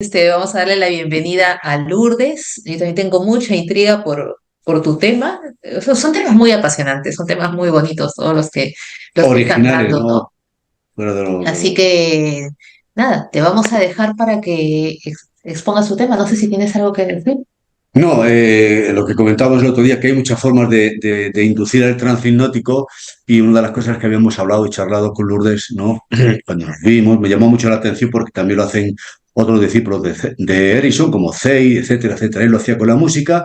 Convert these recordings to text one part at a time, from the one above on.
Vamos a darle la bienvenida a Lourdes. Yo también tengo mucha intriga por tu tema. Son temas muy apasionantes, son temas muy bonitos, todos los que estás Originales, dando, ¿no? ¿no? Fuera Así que, nada, te vamos a dejar para que expongas tu tema. No sé si tienes algo que decir. No, lo que comentábamos el otro día, que hay muchas formas de inducir el trance hipnótico y una de las cosas que habíamos hablado y charlado con Lourdes, ¿no? Cuando nos vimos, me llamó mucho la atención porque también lo hacen otros discípulos de Erickson, como Zei, etcétera, etcétera. Él lo hacía con la música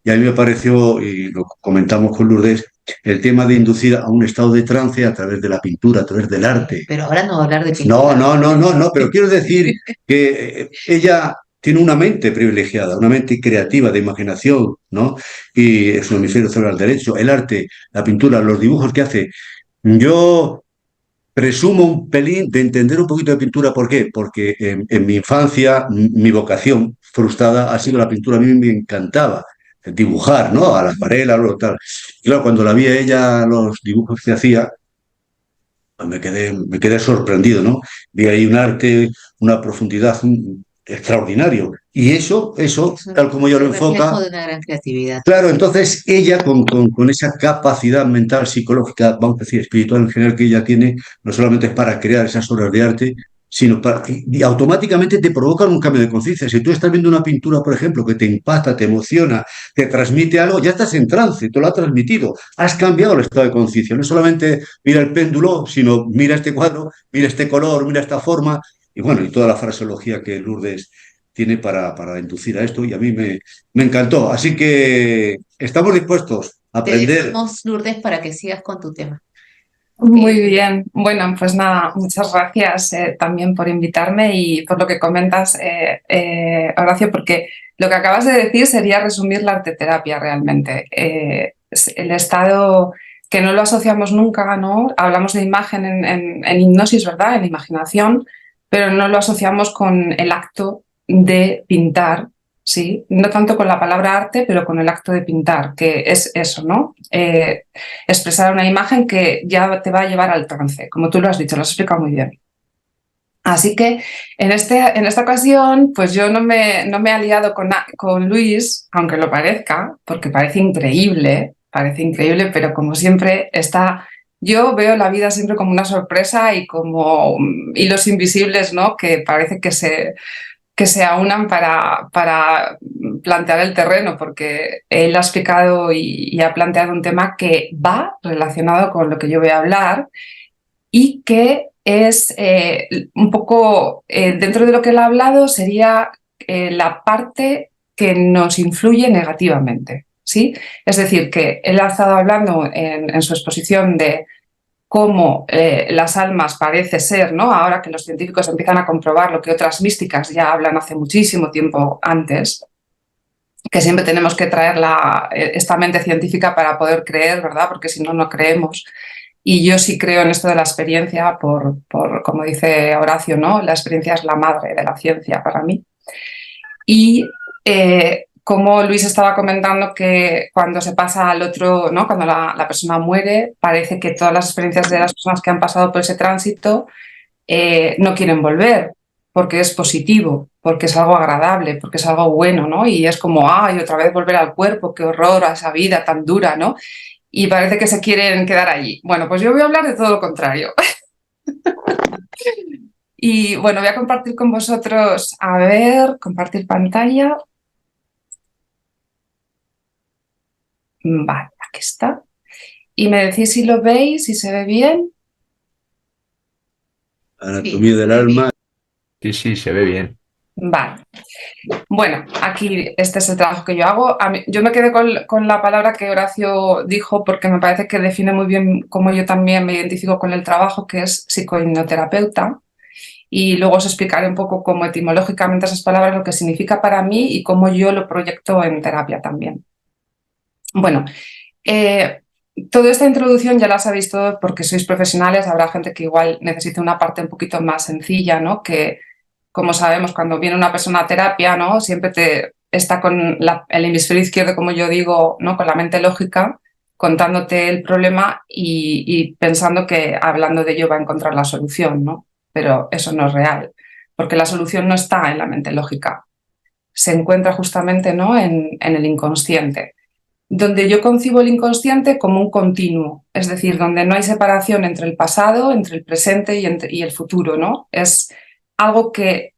y a mí me pareció, y lo comentamos con Lourdes, el tema de inducir a un estado de trance a través de la pintura, a través del arte. Pero ahora no voy a hablar de No, pintura. no, no, no, no, pero quiero decir que ella tiene una mente privilegiada, una mente creativa, de imaginación, ¿no? Y es un hemisferio cerebral derecho. El arte, la pintura, los dibujos que hace. Yo presumo un pelín de entender un poquito de pintura. ¿Por qué? Porque en mi infancia, mi vocación frustrada ha sido la pintura. A mí me encantaba dibujar, ¿no? A la acuarela, lo tal. Y claro, cuando la vi a ella, los dibujos que hacía, pues me quedé sorprendido, ¿no? Vi ahí un arte, una profundidad extraordinario. Y eso, Es un, tal como es yo lo un reflejo enfoca, de una gran creatividad. claro, entonces ella con esa capacidad mental, psicológica, vamos a decir, espiritual en general que ella tiene, no solamente es para crear esas obras de arte, sino para, y automáticamente te provocan un cambio de conciencia. Si tú estás viendo una pintura, por ejemplo, que te impacta, te emociona, te transmite algo, ya estás en trance, te lo ha transmitido, has cambiado el estado de conciencia. No solamente mira el péndulo, sino mira este cuadro, mira este color, mira esta forma, y bueno, y toda la fraseología que Lourdes tiene para inducir a esto, y a mí me encantó. Así que estamos dispuestos a Te aprender. dejamos, Lourdes, para que sigas con tu tema. Ok. Muy bien. Bueno, pues nada, muchas gracias también por invitarme y por lo que comentas, Horacio, porque lo que acabas de decir sería resumir la arteterapia realmente. Es el estado que no lo asociamos nunca, ¿no? Hablamos de imagen en hipnosis, ¿verdad? En imaginación, pero no lo asociamos con el acto de pintar. Sí, no tanto con la palabra arte, pero con el acto de pintar, que es eso, ¿no? Expresar una imagen que ya te va a llevar al trance, como tú lo has dicho, lo has explicado muy bien. Así que en esta ocasión, pues yo no me he aliado con Luis, aunque lo parezca, porque parece increíble, pero como siempre está... Yo veo la vida siempre como una sorpresa y como hilos invisibles, ¿no? Que parece que se aunan para plantear el terreno, porque él ha explicado y ha planteado un tema que va relacionado con lo que yo voy a hablar y que es un poco, dentro de lo que él ha hablado, sería la parte que nos influye negativamente. ¿Sí? Es decir, que él ha estado hablando en su exposición de cómo las almas parece ser, ¿no? Ahora que los científicos empiezan a comprobar lo que otras místicas ya hablan hace muchísimo tiempo antes, que siempre tenemos que traer esta mente científica para poder creer, ¿verdad? Porque si no, no creemos. Y yo sí creo en esto de la experiencia, como dice Horacio, ¿no? La experiencia es la madre de la ciencia para mí. Y como Luis estaba comentando que cuando se pasa al otro, ¿no? Cuando la persona muere, parece que todas las experiencias de las personas que han pasado por ese tránsito no quieren volver, porque es positivo, porque es algo agradable, porque es algo bueno, ¿no? Y es como, ay, otra vez volver al cuerpo, qué horror a esa vida tan dura, ¿no? Y parece que se quieren quedar allí. Bueno, pues yo voy a hablar de todo lo contrario. Y bueno, voy a compartir con vosotros, a ver, compartir pantalla. Vale, aquí está. Y me decís si lo veis, si se ve bien. Sí, Anatomía se del ve bien. alma. Sí, sí, se ve bien. Vale. Bueno, aquí este es el trabajo que yo hago. Yo me quedé con la palabra que Horacio dijo porque me parece que define muy bien cómo yo también me identifico con el trabajo, que es psicohipnoterapeuta. Y luego os explicaré un poco cómo etimológicamente esas palabras, lo que significa para mí y cómo yo lo proyecto en terapia también. Bueno, eh, toda esta introducción ya la sabéis todos porque sois profesionales. Habrá gente que igual necesite una parte un poquito más sencilla, ¿no? Que, como sabemos, cuando viene una persona a terapia, ¿no? Siempre está con el hemisferio izquierdo, como yo digo, ¿no? Con la mente lógica, contándote el problema y pensando que hablando de ello va a encontrar la solución, ¿no? Pero eso no es real. porque la solución no está en la mente lógica, se encuentra justamente, ¿no?, en el inconsciente, donde yo concibo el inconsciente como un continuo, es decir, donde no hay separación entre el pasado, entre el presente y el futuro, ¿no? Es algo que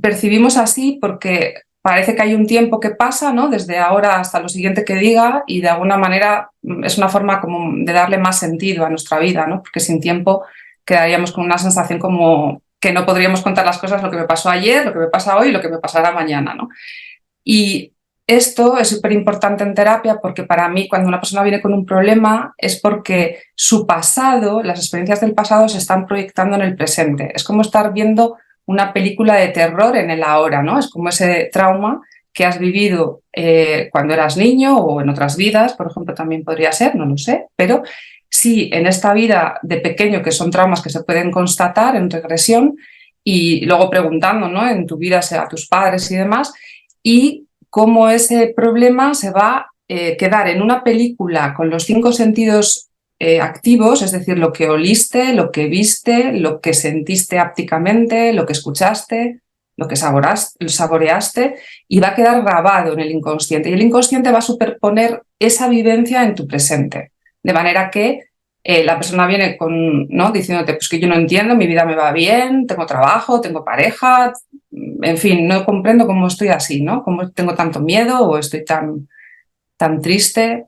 percibimos así porque parece que hay un tiempo que pasa, ¿no?, desde ahora hasta lo siguiente que diga, y de alguna manera es una forma como de darle más sentido a nuestra vida, ¿no?, porque sin tiempo quedaríamos con una sensación como que no podríamos contar las cosas, lo que me pasó ayer, lo que me pasa hoy, lo que me pasará mañana, ¿no? Y esto es súper importante en terapia porque para mí cuando una persona viene con un problema es porque su pasado, las experiencias del pasado se están proyectando en el presente. Es como estar viendo una película de terror en el ahora, ¿no? Es como ese trauma que has vivido cuando eras niño o en otras vidas, por ejemplo, también podría ser, no lo sé, pero sí, en esta vida de pequeño, que son traumas que se pueden constatar en regresión, y luego preguntando, ¿no?, en tu vida a tus padres y demás, y cómo ese problema se va a quedar en una película con los 5 sentidos activos, es decir, lo que oliste, lo que viste, lo que sentiste ápticamente, lo que escuchaste, lo que saboreaste, y va a quedar grabado en el inconsciente. Y el inconsciente va a superponer esa vivencia en tu presente, de manera que la persona viene con, ¿no?, diciéndote pues que yo no entiendo, mi vida me va bien, tengo trabajo, tengo pareja, en fin, no comprendo cómo estoy así, ¿no?, cómo tengo tanto miedo o estoy tan triste.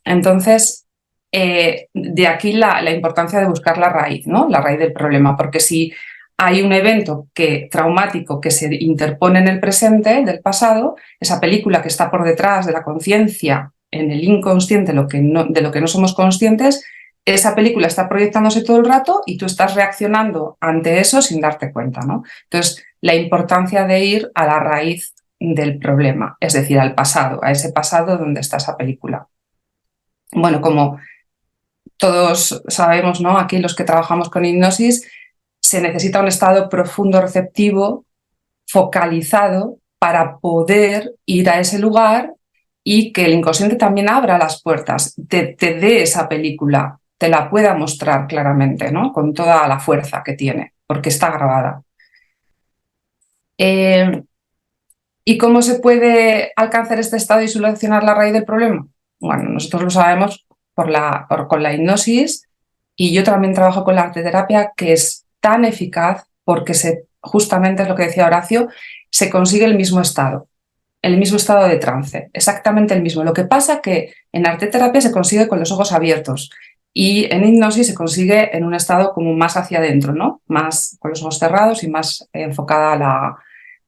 Entonces, de aquí la importancia de buscar la raíz, ¿no?, la raíz del problema, porque si hay un evento traumático que se interpone en el presente del pasado, esa película que está por detrás de la conciencia, en el inconsciente, de lo que no somos conscientes, esa película está proyectándose todo el rato y tú estás reaccionando ante eso sin darte cuenta, ¿no? Entonces, la importancia de ir a la raíz del problema, es decir, al pasado, a ese pasado donde está esa película. Bueno, como todos sabemos, ¿no?, aquí los que trabajamos con hipnosis, se necesita un estado profundo receptivo, focalizado, para poder ir a ese lugar y que el inconsciente también abra las puertas, te dé esa película, te la pueda mostrar claramente, ¿no?, con toda la fuerza que tiene, porque está grabada. ¿Y cómo se puede alcanzar este estado y solucionar la raíz del problema? Bueno, nosotros lo sabemos con la hipnosis, y yo también trabajo con la arteterapia, que es tan eficaz porque justamente es lo que decía Horacio, se consigue el mismo estado de trance, exactamente el mismo. Lo que pasa que en arteterapia se consigue con los ojos abiertos y en hipnosis se consigue en un estado como más hacia adentro, ¿no?, más con los ojos cerrados y más enfocada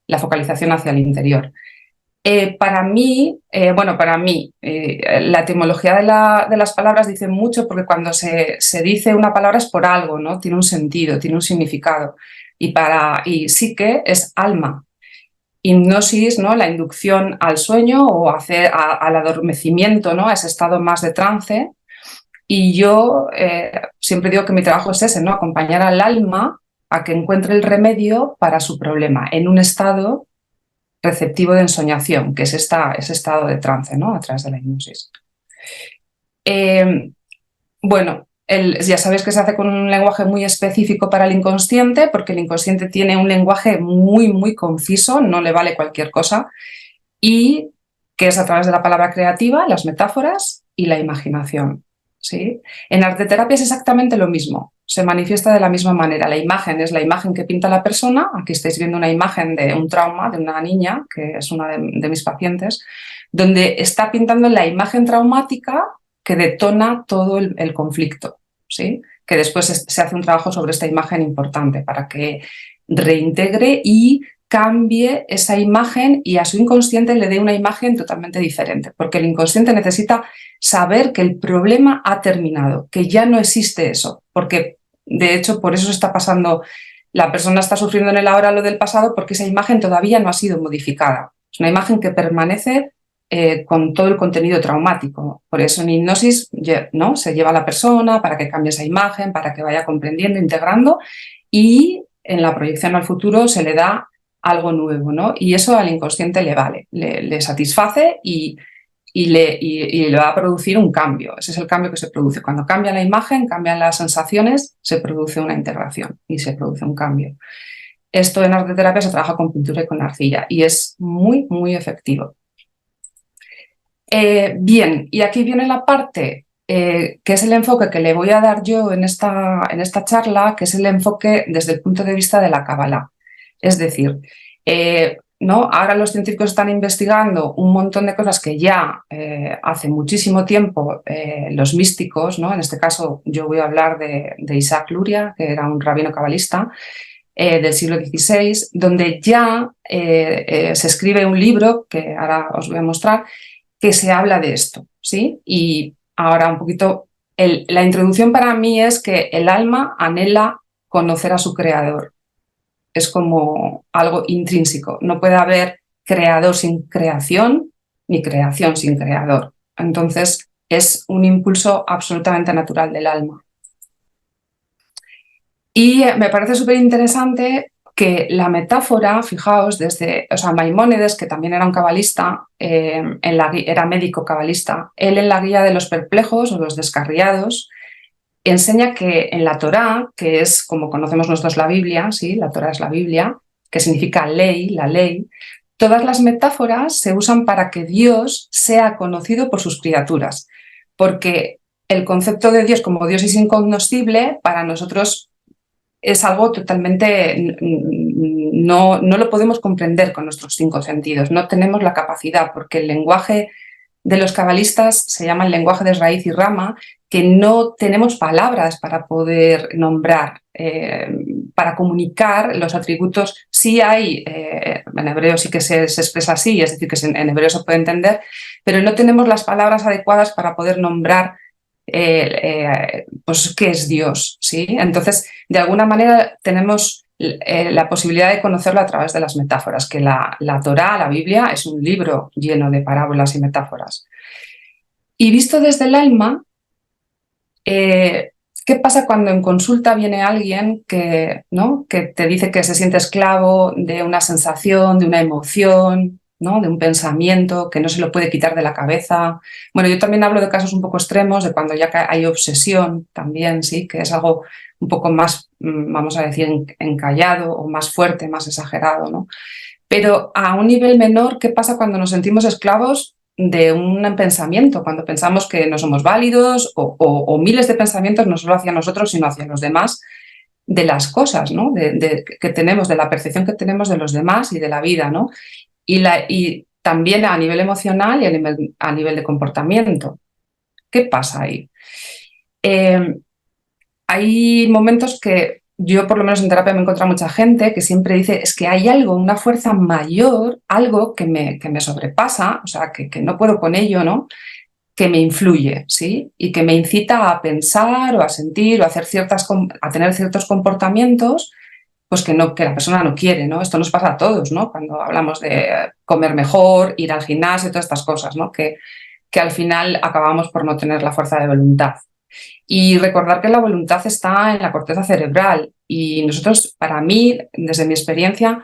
la focalización hacia el interior. Para mí, la etimología de las palabras dice mucho, porque cuando se dice una palabra es por algo, ¿no?, tiene un sentido, tiene un significado. Y psique es alma. Hipnosis, ¿no?, la inducción al sueño o al adormecimiento, ¿no?, a ese estado más de trance. Y yo siempre digo que mi trabajo es ese, ¿no?, acompañar al alma a que encuentre el remedio para su problema en un estado receptivo de ensoñación, que es ese estado de trance, ¿no?, a través de la hipnosis. Bueno, ya sabéis que se hace con un lenguaje muy específico para el inconsciente, porque el inconsciente tiene un lenguaje muy, muy conciso, no le vale cualquier cosa, y que es a través de la palabra creativa, las metáforas y la imaginación, ¿sí? En arteterapia es exactamente lo mismo, se manifiesta de la misma manera. La imagen es la imagen que pinta la persona. Aquí estáis viendo una imagen de un trauma de una niña, que es una de mis pacientes, donde está pintando la imagen traumática que detona todo el conflicto, ¿sí? Que después se hace un trabajo sobre esta imagen importante para que reintegre y cambie esa imagen y a su inconsciente le dé una imagen totalmente diferente, porque el inconsciente necesita saber que el problema ha terminado, que ya no existe eso, porque de hecho por eso se está pasando, la persona está sufriendo en el ahora lo del pasado, porque esa imagen todavía no ha sido modificada, es una imagen que permanece con todo el contenido traumático. Por eso en hipnosis, ¿no?, se lleva a la persona para que cambie esa imagen, para que vaya comprendiendo, integrando, y en la proyección al futuro se le da algo nuevo, ¿no? Y eso al inconsciente le vale, le satisface y le va a producir un cambio. Ese es el cambio que se produce. Cuando cambia la imagen, cambian las sensaciones, se produce una integración y se produce un cambio. esto en arteterapia se trabaja con pintura y con arcilla y es muy, muy efectivo. Bien, y aquí viene la parte que es el enfoque que le voy a dar yo en esta charla, que es el enfoque desde el punto de vista de la Cábala. Es decir, ¿no? Ahora los científicos están investigando un montón de cosas que ya hace muchísimo tiempo los místicos, ¿no? En este caso yo voy a hablar de Isaac Luria, que era un rabino cabalista del siglo XVI, donde ya se escribe un libro, que ahora os voy a mostrar, que se habla de esto, ¿sí? Y ahora un poquito, la introducción para mí es que el alma anhela conocer a su creador. Es como algo intrínseco. No puede haber creador sin creación, ni creación sin creador. Entonces, es un impulso absolutamente natural del alma. Y me parece súper interesante que la metáfora, fijaos, Maimónides, que también era un cabalista, era médico cabalista, él en la guía de los perplejos o los descarriados, enseña que en la Torá, que es como conocemos nosotros la Biblia, ¿sí? La Torá es la Biblia, que significa ley, la ley, todas las metáforas se usan para que Dios sea conocido por sus criaturas, porque el concepto de Dios como Dios es incognoscible, para nosotros es algo totalmente, no lo podemos comprender con nuestros 5 sentidos, no tenemos la capacidad, porque el lenguaje de los cabalistas se llama el lenguaje de raíz y rama, que no tenemos palabras para poder nombrar, para comunicar los atributos. Sí hay, en hebreo sí que se expresa así, es decir, que en hebreo se puede entender, pero no tenemos las palabras adecuadas para poder nombrar pues qué es Dios, ¿sí? Entonces, de alguna manera tenemos la posibilidad de conocerlo a través de las metáforas, que la Torá, la Biblia, es un libro lleno de parábolas y metáforas. Y visto desde el alma, ¿qué pasa cuando en consulta viene alguien ¿no? que te dice que se siente esclavo de una sensación, de una emoción, ¿no? De un pensamiento que no se lo puede quitar de la cabeza? Bueno, yo también hablo de casos un poco extremos, de cuando ya hay obsesión también, sí, que es algo un poco más, vamos a decir, encallado o más fuerte, más exagerado, ¿no? Pero a un nivel menor, ¿qué pasa cuando nos sentimos esclavos de un pensamiento, cuando pensamos que no somos válidos o miles de pensamientos no solo hacia nosotros, sino hacia los demás, de las cosas, ¿no? que tenemos, de la percepción que tenemos de los demás y de la vida, ¿no? Y también a nivel emocional y a nivel de comportamiento. ¿Qué pasa ahí? Hay momentos que yo, por lo menos en terapia, me he encontrado mucha gente que siempre dice, es que hay algo, una fuerza mayor, algo que me sobrepasa, o sea, que no puedo con ello, ¿no? Que me influye, ¿sí? Y que me incita a pensar o a sentir o a tener ciertos comportamientos pues que la persona no quiere, ¿no? Esto nos pasa a todos, ¿no? Cuando hablamos de comer mejor, ir al gimnasio, todas estas cosas, ¿no? Que al final acabamos por no tener la fuerza de voluntad. Y recordar que la voluntad está en la corteza cerebral y nosotros, para mí, desde mi experiencia,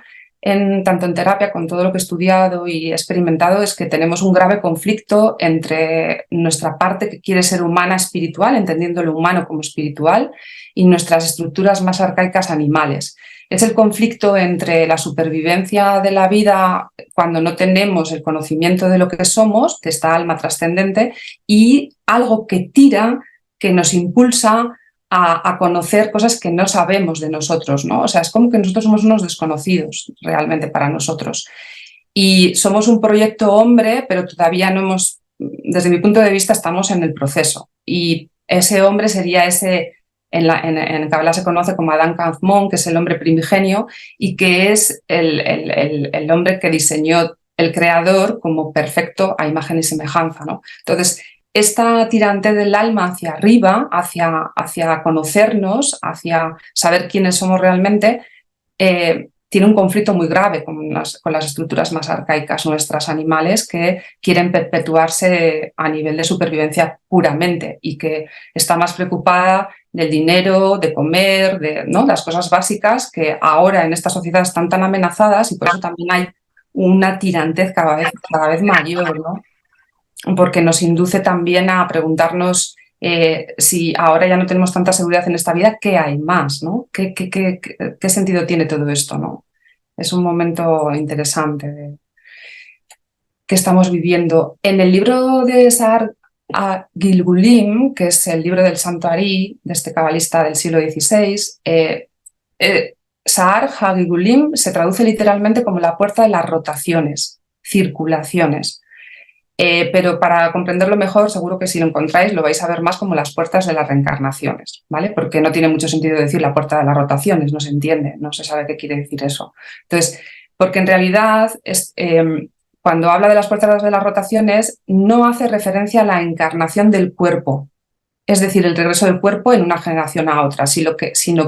tanto en terapia, con todo lo que he estudiado y experimentado, es que tenemos un grave conflicto entre nuestra parte que quiere ser humana espiritual, entendiendo lo humano como espiritual, y nuestras estructuras más arcaicas animales. Es el conflicto entre la supervivencia de la vida cuando no tenemos el conocimiento de lo que somos, de esta alma trascendente, y algo que tira, que nos impulsa a conocer cosas que no sabemos de nosotros, ¿no? O sea, es como que nosotros somos unos desconocidos realmente para nosotros. Y somos un proyecto hombre, pero todavía no hemos, desde mi punto de vista, estamos en el proceso. Y ese hombre sería ese, en Kabbalah se conoce como Adán Kadmon, que es el hombre primigenio, y que es el hombre que diseñó el creador como perfecto a imagen y semejanza, ¿no? Entonces, esta tirante del alma hacia arriba, hacia conocernos, hacia saber quiénes somos realmente, tiene un conflicto muy grave con las estructuras más arcaicas nuestras animales que quieren perpetuarse a nivel de supervivencia puramente y que está más preocupada del dinero, de comer, ¿no? Las cosas básicas que ahora en esta sociedad están tan amenazadas y por eso también hay una tirantez cada vez mayor, ¿no? Porque nos induce también a preguntarnos Si ahora ya no tenemos tanta seguridad en esta vida, ¿qué hay más, ¿no? ¿Qué sentido tiene todo esto, ¿no? Es un momento interesante que estamos viviendo. En el libro de Sahar Gilgulim, que es el libro del Santo Ari, de este cabalista del siglo XVI, Sahar Hagigulim se traduce literalmente como la puerta de las rotaciones, circulaciones. Pero para comprenderlo mejor, seguro que si lo encontráis lo vais a ver más como las puertas de las reencarnaciones, ¿vale? Porque no tiene mucho sentido decir la puerta de las rotaciones, no se entiende, no se sabe qué quiere decir eso. Entonces, porque en realidad cuando habla de las puertas de las rotaciones no hace referencia a la encarnación del cuerpo, es decir, el regreso del cuerpo en una generación a otra, sino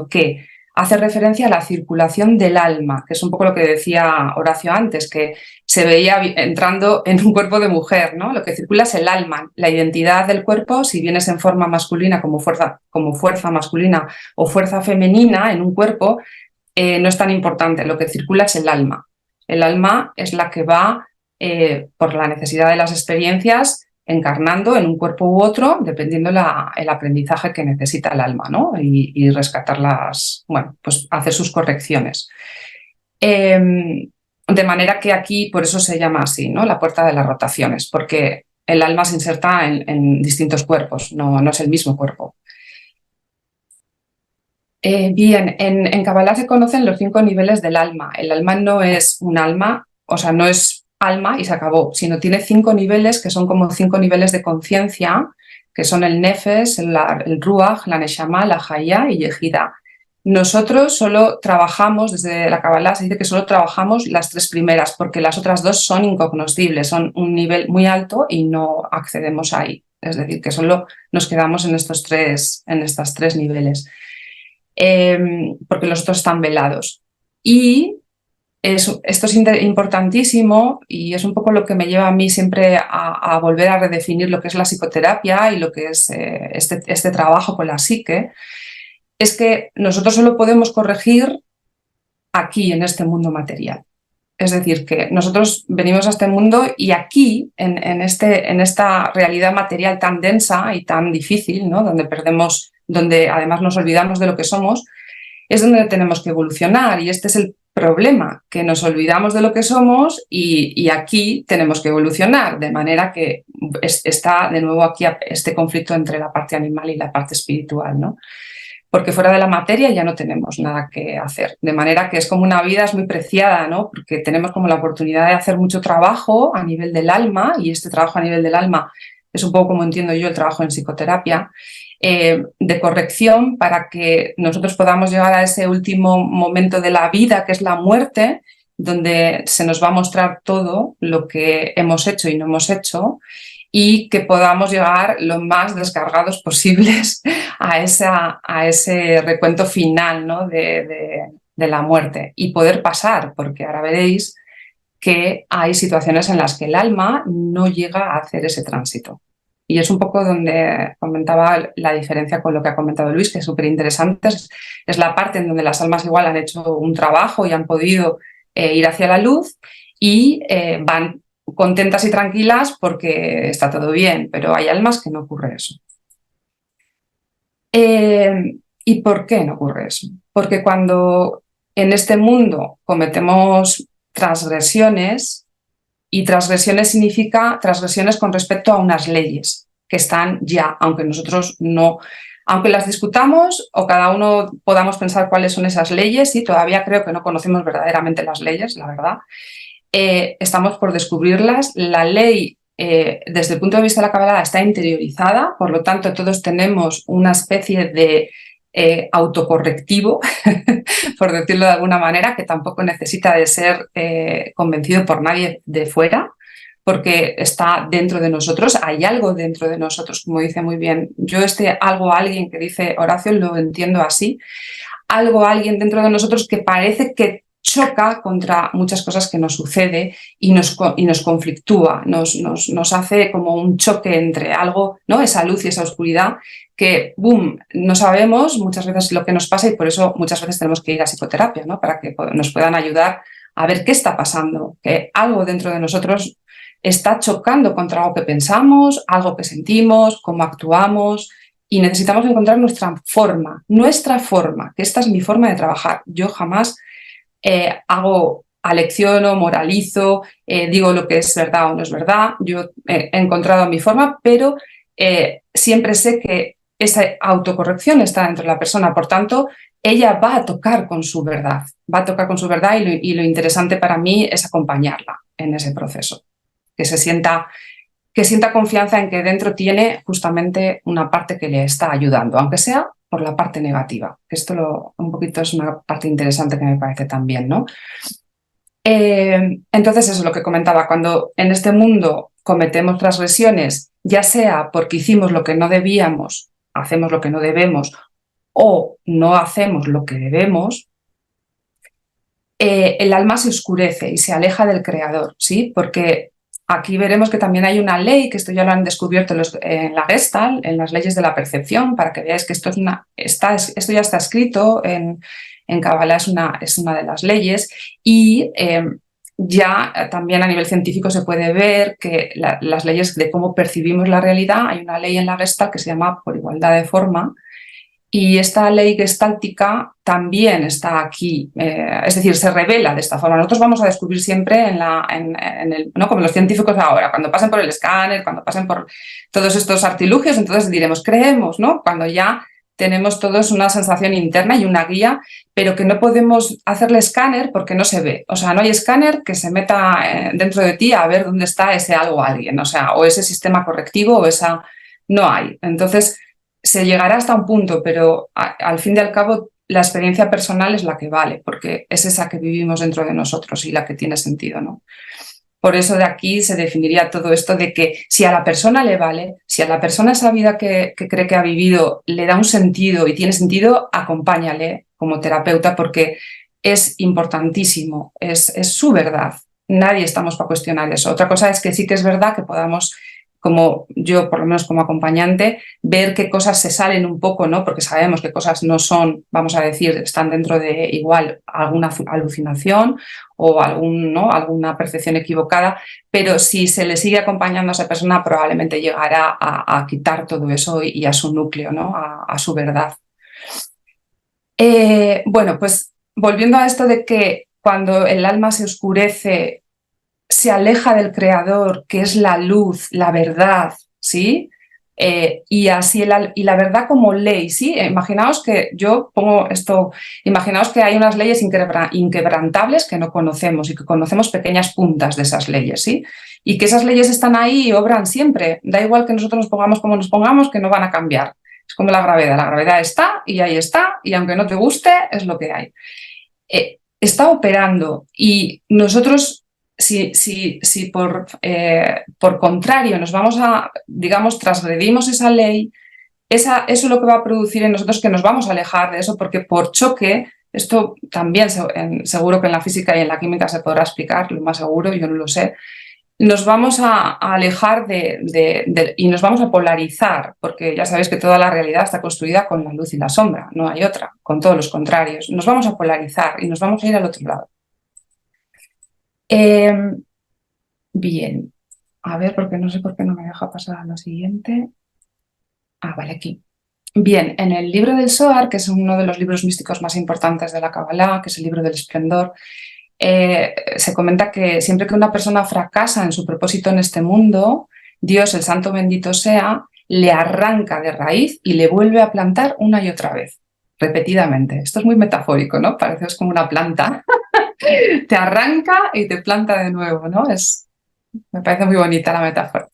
que hace referencia a la circulación del alma, que es un poco lo que decía Horacio antes, que se veía entrando en un cuerpo de mujer, ¿no? Lo que circula es el alma, la identidad del cuerpo, si bien es en forma masculina como fuerza masculina o fuerza femenina en un cuerpo, no es tan importante, lo que circula es el alma. El alma es la que va, por la necesidad de las experiencias, encarnando en un cuerpo u otro, dependiendo el aprendizaje que necesita el alma, ¿no? Y rescatarlas, bueno, pues hacer sus correcciones. De manera que aquí, por eso se llama así, ¿no? La puerta de las rotaciones, porque el alma se inserta en distintos cuerpos, no es el mismo cuerpo. Bien, en Kabbalah se conocen los 5 niveles del alma. El alma no es un alma, o sea, no es alma y se acabó, sino tiene 5 niveles que son como 5 niveles de conciencia, que son el Nefesh, el Ruach, la Neshama, la Hayá y Yehida. Nosotros solo trabajamos, desde la Kabbalah se dice que solo trabajamos las 3 primeras, porque las otras 2 son incognoscibles, son un nivel muy alto y no accedemos ahí. Es decir, que solo nos quedamos en estos 3 niveles. Porque los otros están velados. Y esto es importantísimo y es un poco lo que me lleva a mí siempre a volver a redefinir lo que es la psicoterapia y lo que es este trabajo con la psique, es que nosotros solo podemos corregir aquí, en este mundo material. Es decir, que nosotros venimos a este mundo y aquí, en esta realidad material tan densa y tan difícil, ¿no? Donde además nos olvidamos de lo que somos, es donde tenemos que evolucionar. Y este es el problema, que nos olvidamos de lo que somos y aquí tenemos que evolucionar, de manera que está de nuevo aquí este conflicto entre la parte animal y la parte espiritual, ¿no? Porque fuera de la materia ya no tenemos nada que hacer. De manera que es como una vida, es muy preciada, ¿no? Porque tenemos como la oportunidad de hacer mucho trabajo a nivel del alma, y este trabajo a nivel del alma es un poco como entiendo yo el trabajo en psicoterapia, de corrección para que nosotros podamos llegar a ese último momento de la vida, que es la muerte, donde se nos va a mostrar todo lo que hemos hecho y no hemos hecho, y que podamos llegar lo más descargados posibles a ese recuento final, ¿no? de la muerte y poder pasar, porque ahora veréis que hay situaciones en las que el alma no llega a hacer ese tránsito. Y es un poco donde comentaba la diferencia con lo que ha comentado Luis, que es súper interesante. Es la parte en donde las almas igual han hecho un trabajo y han podido ir hacia la luz y van contentas y tranquilas porque está todo bien, pero hay almas que no ocurre eso. ¿Y por qué no ocurre eso? Porque cuando en este mundo cometemos transgresiones, y transgresiones significa transgresiones con respecto a unas leyes que están ya, aunque nosotros no, aunque las discutamos o cada uno podamos pensar cuáles son esas leyes, y todavía creo que no conocemos verdaderamente las leyes, la verdad. Estamos por descubrirlas. La ley, desde el punto de vista de la Kabbalah, está interiorizada, por lo tanto todos tenemos una especie de autocorrectivo, por decirlo de alguna manera, que tampoco necesita de ser convencido por nadie de fuera, porque está dentro de nosotros, hay algo dentro de nosotros, como dice muy bien. Yo alguien que dice Horacio lo entiendo así, alguien dentro de nosotros que parece que choca contra muchas cosas que nos sucede y nos conflictúa, nos hace como un choque entre algo, ¿no? Esa luz y esa oscuridad que, boom, no sabemos muchas veces lo que nos pasa, y por eso muchas veces tenemos que ir a psicoterapia, ¿no? Para que nos puedan ayudar a ver qué está pasando, que algo dentro de nosotros está chocando contra algo que pensamos, algo que sentimos, cómo actuamos, y necesitamos encontrar nuestra forma, que esta es mi forma de trabajar. Yo jamás alecciono, moralizo, digo lo que es verdad o no es verdad. Yo he encontrado mi forma, pero siempre sé que esa autocorrección está dentro de la persona. Por tanto, ella va a tocar con su verdad, y lo interesante para mí es acompañarla en ese proceso, que sienta confianza en que dentro tiene justamente una parte que le está ayudando, aunque sea por la parte negativa, que esto un poquito es una parte interesante que me parece también, ¿no? Entonces eso es lo que comentaba, cuando en este mundo cometemos transgresiones, ya sea porque hicimos lo que no debíamos, hacemos lo que no debemos, o no hacemos lo que debemos, el alma se oscurece y se aleja del Creador, ¿sí? Porque aquí veremos que también hay una ley, que esto ya lo han descubierto en la Gestalt, en las leyes de la percepción, para que veáis que esto ya está escrito en Kabbalah, es una de las leyes, y ya también a nivel científico se puede ver que las leyes de cómo percibimos la realidad, hay una ley en la Gestalt que se llama por igualdad de forma, y esta ley gestáltica también está aquí, es decir, se revela de esta forma. Nosotros vamos a descubrir siempre ¿no? Como los científicos ahora, cuando pasen por el escáner, cuando pasen por todos estos artilugios, entonces diremos, creemos, ¿no? Cuando ya tenemos todos una sensación interna y una guía, pero que no podemos hacerle escáner porque no se ve. O sea, no hay escáner que se meta dentro de ti a ver dónde está ese algo alguien, o sea, o ese sistema correctivo o esa... No hay. Entonces, se llegará hasta un punto, pero al fin y al cabo la experiencia personal es la que vale, porque es esa que vivimos dentro de nosotros y la que tiene sentido, ¿no? Por eso de aquí se definiría todo esto de que si a la persona le vale, si a la persona esa vida que cree que ha vivido le da un sentido y tiene sentido, acompáñale como terapeuta porque es importantísimo, es su verdad. Nadie estamos para cuestionar eso. Otra cosa es que sí que es verdad que podamos, como yo, por lo menos como acompañante, ver qué cosas se salen un poco, ¿no? Porque sabemos que cosas no son, vamos a decir, están dentro de igual alguna alucinación o alguna percepción equivocada, pero si se le sigue acompañando a esa persona, probablemente llegará a quitar todo eso y a su núcleo, ¿no? A su verdad. Bueno, pues volviendo a esto de que cuando el alma se oscurece, se aleja del Creador, que es la luz, la verdad, ¿sí? Y así la verdad como ley, ¿sí? Imaginaos que yo pongo esto, imaginaos que hay unas leyes inquebrantables que no conocemos y que conocemos pequeñas puntas de esas leyes, ¿sí? Y que esas leyes están ahí y obran siempre. Da igual que nosotros nos pongamos como nos pongamos, que no van a cambiar. Es como la gravedad está y ahí está, y aunque no te guste, es lo que hay. Está operando y nosotros... Si por contrario nos vamos digamos, transgredimos esa ley, eso es lo que va a producir en nosotros que nos vamos a alejar de eso, porque por choque, esto también seguro que en la física y en la química se podrá explicar, lo más seguro, yo no lo sé, nos vamos a alejar y nos vamos a polarizar, porque ya sabéis que toda la realidad está construida con la luz y la sombra, no hay otra, con todos los contrarios. Nos vamos a polarizar y nos vamos a ir al otro lado. Bien, a ver, porque no sé por qué no me deja pasar a lo siguiente. Vale, aquí. Bien, en el libro del Zohar, que es uno de los libros místicos más importantes de la Kabbalah, que es el libro del esplendor, se comenta que siempre que una persona fracasa en su propósito en este mundo, Dios, el santo bendito sea, le arranca de raíz y le vuelve a plantar una y otra vez, repetidamente. Esto es muy metafórico, ¿no? Parece es como una planta. Te arranca y te planta de nuevo, ¿no? Me parece muy bonita la metáfora.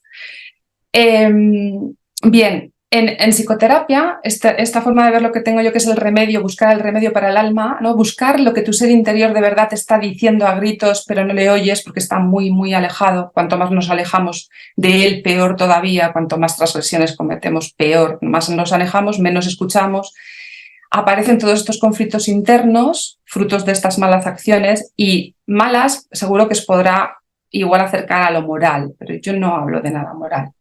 Bien, en psicoterapia, esta forma de ver lo que tengo yo, que es el remedio, buscar el remedio para el alma, ¿no? Buscar lo que tu ser interior de verdad te está diciendo a gritos, pero no le oyes porque está muy, muy alejado. Cuanto más nos alejamos de él, peor todavía. Cuanto más transgresiones cometemos, peor. Más nos alejamos, menos escuchamos. Aparecen todos estos conflictos internos, frutos de estas malas acciones, y malas seguro que os podrá igual acercar a lo moral, pero yo no hablo de nada moral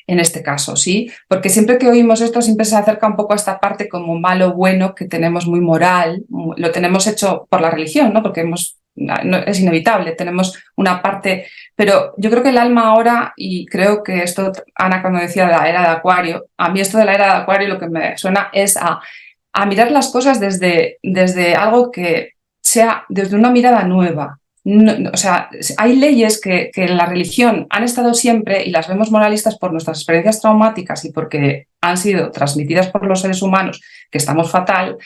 en este caso, ¿sí? Porque siempre que oímos esto siempre se acerca un poco a esta parte como malo, bueno, que tenemos muy moral, lo tenemos hecho por la religión, ¿no? Porque hemos es inevitable, tenemos una parte, pero yo creo que el alma ahora, y creo que esto, Ana, cuando decía de la era de Acuario, a mí esto de la era de Acuario lo que me suena es a mirar las cosas desde algo que sea, desde una mirada nueva. O sea, hay leyes que en la religión han estado siempre y las vemos moralistas por nuestras experiencias traumáticas y porque han sido transmitidas por los seres humanos, que estamos fatal,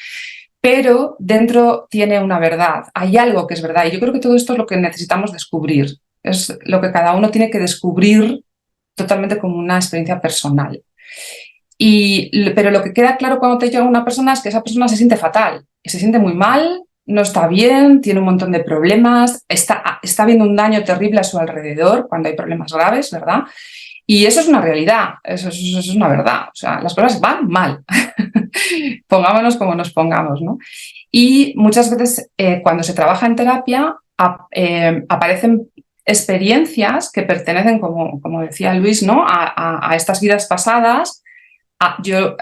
pero dentro tiene una verdad, hay algo que es verdad y yo creo que todo esto es lo que necesitamos descubrir, es lo que cada uno tiene que descubrir totalmente como una experiencia personal. Pero lo que queda claro cuando te llega una persona es que esa persona se siente fatal, se siente muy mal, no está bien, tiene un montón de problemas, está habiendo un daño terrible a su alrededor cuando hay problemas graves, ¿verdad? Y eso es una realidad, eso es una verdad, o sea, las cosas van mal, pongámonos como nos pongamos, ¿no? Y muchas veces cuando se trabaja en terapia aparecen experiencias que pertenecen, como decía Luis, ¿no? a estas vidas pasadas. Yo,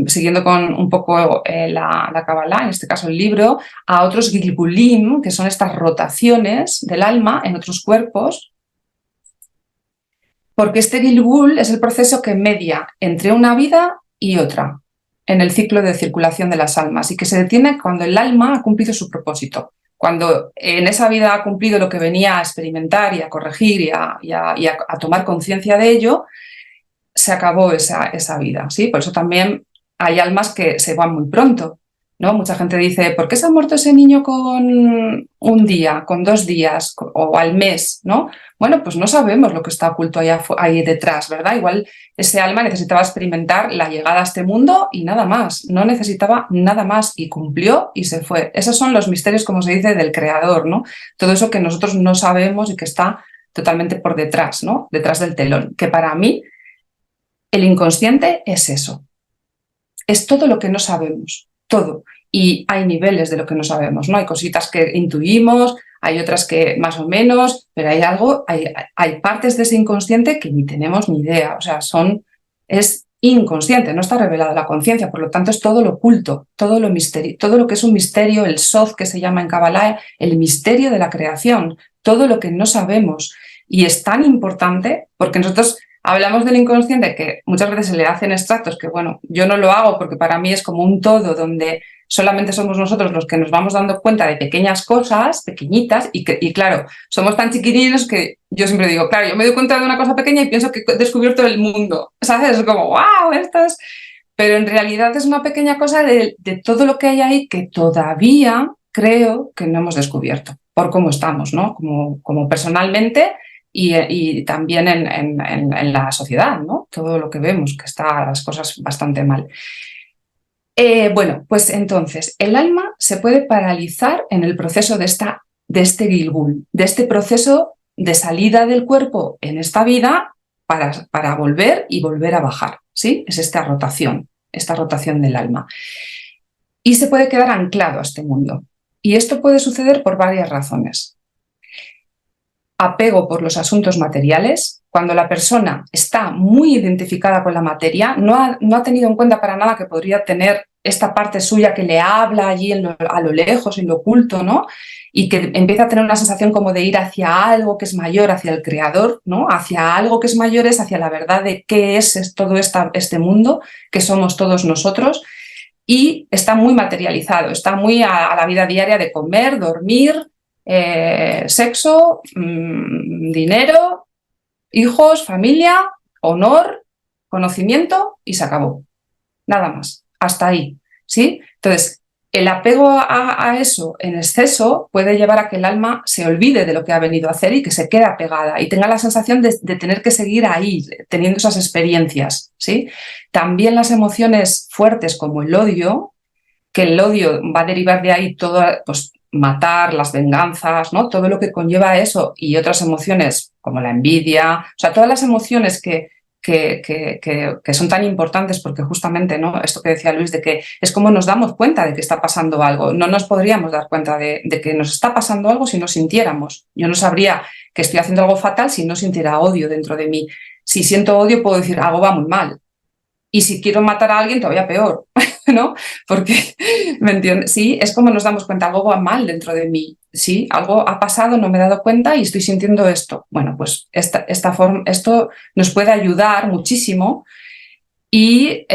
siguiendo con un poco la Kabbalah, en este caso el libro, a otros Gilgulim, que son estas rotaciones del alma en otros cuerpos, porque este Gilgul es el proceso que media entre una vida y otra en el ciclo de circulación de las almas y que se detiene cuando el alma ha cumplido su propósito. Cuando en esa vida ha cumplido lo que venía a experimentar y a corregir y a tomar conciencia de ello, se acabó esa vida, ¿sí? Por eso también hay almas que se van muy pronto, ¿no? Mucha gente dice, ¿por qué se ha muerto ese niño con un día, con 2 días o al mes, ¿no? Bueno, pues no sabemos lo que está oculto ahí detrás, ¿verdad? Igual ese alma necesitaba experimentar la llegada a este mundo y nada más, no necesitaba nada más y cumplió y se fue. Esos son los misterios, como se dice, del creador, ¿no? Todo eso que nosotros no sabemos y que está totalmente por detrás, ¿no? Detrás del telón, que para mí el inconsciente es eso, es todo lo que no sabemos, todo. Y hay niveles de lo que no sabemos, ¿no? Hay cositas que intuimos, hay otras que más o menos, pero hay partes de ese inconsciente que ni tenemos ni idea, o sea, es inconsciente, no está revelada la conciencia, por lo tanto es todo lo oculto, todo lo misterio, todo lo que es un misterio, el Sod que se llama en Kabbalah, el misterio de la creación, todo lo que no sabemos. Y es tan importante porque nosotros hablamos del inconsciente que muchas veces se le hacen extractos que, bueno, yo no lo hago porque para mí es como un todo donde solamente somos nosotros los que nos vamos dando cuenta de pequeñas cosas, pequeñitas, y claro, somos tan chiquitinos que yo siempre digo, claro, yo me doy cuenta de una cosa pequeña y pienso que he descubierto el mundo, ¿sabes? Es como, wow, esto es... Pero en realidad es una pequeña cosa de todo lo que hay ahí que todavía creo que no hemos descubierto, por cómo estamos, ¿no? Como personalmente y también en la sociedad, ¿no? Todo lo que vemos, que está las cosas bastante mal. Bueno, pues entonces, el alma se puede paralizar en el proceso de este Gilgul, de este proceso de salida del cuerpo en esta vida para volver y volver a bajar, ¿sí? Es esta rotación del alma. Y se puede quedar anclado a este mundo. Y esto puede suceder por varias razones. Apego por los asuntos materiales, cuando la persona está muy identificada con la materia, no ha tenido en cuenta para nada que podría tener esta parte suya que le habla allí a lo lejos, en lo oculto, ¿no? Y que empieza a tener una sensación como de ir hacia algo que es mayor, hacia el creador, ¿no? Hacia algo que es mayor, es hacia la verdad de qué es todo este mundo, que somos todos nosotros, y está muy materializado, está muy a la vida diaria de comer, dormir, sexo, dinero, hijos, familia, honor, conocimiento y se acabó. Nada más, hasta ahí, ¿sí? Entonces, el apego a eso en exceso puede llevar a que el alma se olvide de lo que ha venido a hacer y que se quede apegada y tenga la sensación de tener que seguir ahí, teniendo esas experiencias, ¿sí? También las emociones fuertes como el odio, que el odio va a derivar de ahí todo, pues matar, las venganzas, ¿no? Todo lo que conlleva eso y otras emociones como la envidia, o sea, todas las emociones que son tan importantes porque justamente, ¿no? Esto que decía Luis, de que es como nos damos cuenta de que está pasando algo. No nos podríamos dar cuenta de que nos está pasando algo si no sintiéramos. Yo no sabría que estoy haciendo algo fatal si no sintiera odio dentro de mí. Si siento odio puedo decir algo va muy mal. Y si quiero matar a alguien todavía peor. ¿no? Porque, ¿me entiendes? Sí, es como nos damos cuenta, algo va mal dentro de mí, ¿sí? Algo ha pasado, no me he dado cuenta y estoy sintiendo esto. Bueno, pues esto nos puede ayudar muchísimo y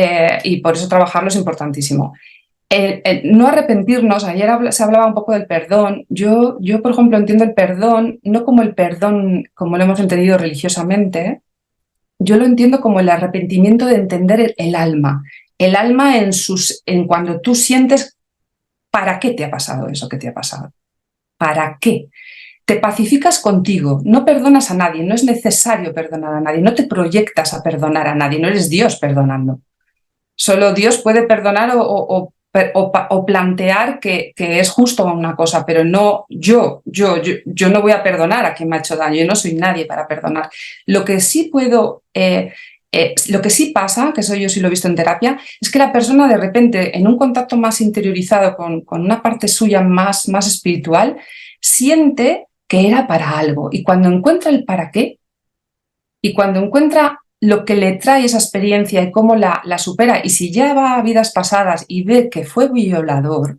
por eso trabajarlo es importantísimo. No arrepentirnos, ayer se hablaba un poco del perdón. Yo, por ejemplo, entiendo el perdón no como el perdón como lo hemos entendido religiosamente, yo lo entiendo como el arrepentimiento de entender el alma. El alma en cuando tú sientes para qué te ha pasado eso que te ha pasado. ¿Para qué? Te pacificas contigo, no perdonas a nadie, no es necesario perdonar a nadie, no te proyectas a perdonar a nadie, no eres Dios perdonando. Solo Dios puede perdonar o plantear que es justo una cosa, pero no yo no voy a perdonar a quien me ha hecho daño, yo no soy nadie para perdonar. Lo que sí lo que sí pasa, que eso yo sí lo he visto en terapia, es que la persona de repente, en un contacto más interiorizado con una parte suya más espiritual, siente que era para algo. Y cuando encuentra el para qué, y cuando encuentra lo que le trae esa experiencia y cómo la supera, y si ya va a vidas pasadas y ve que fue violador,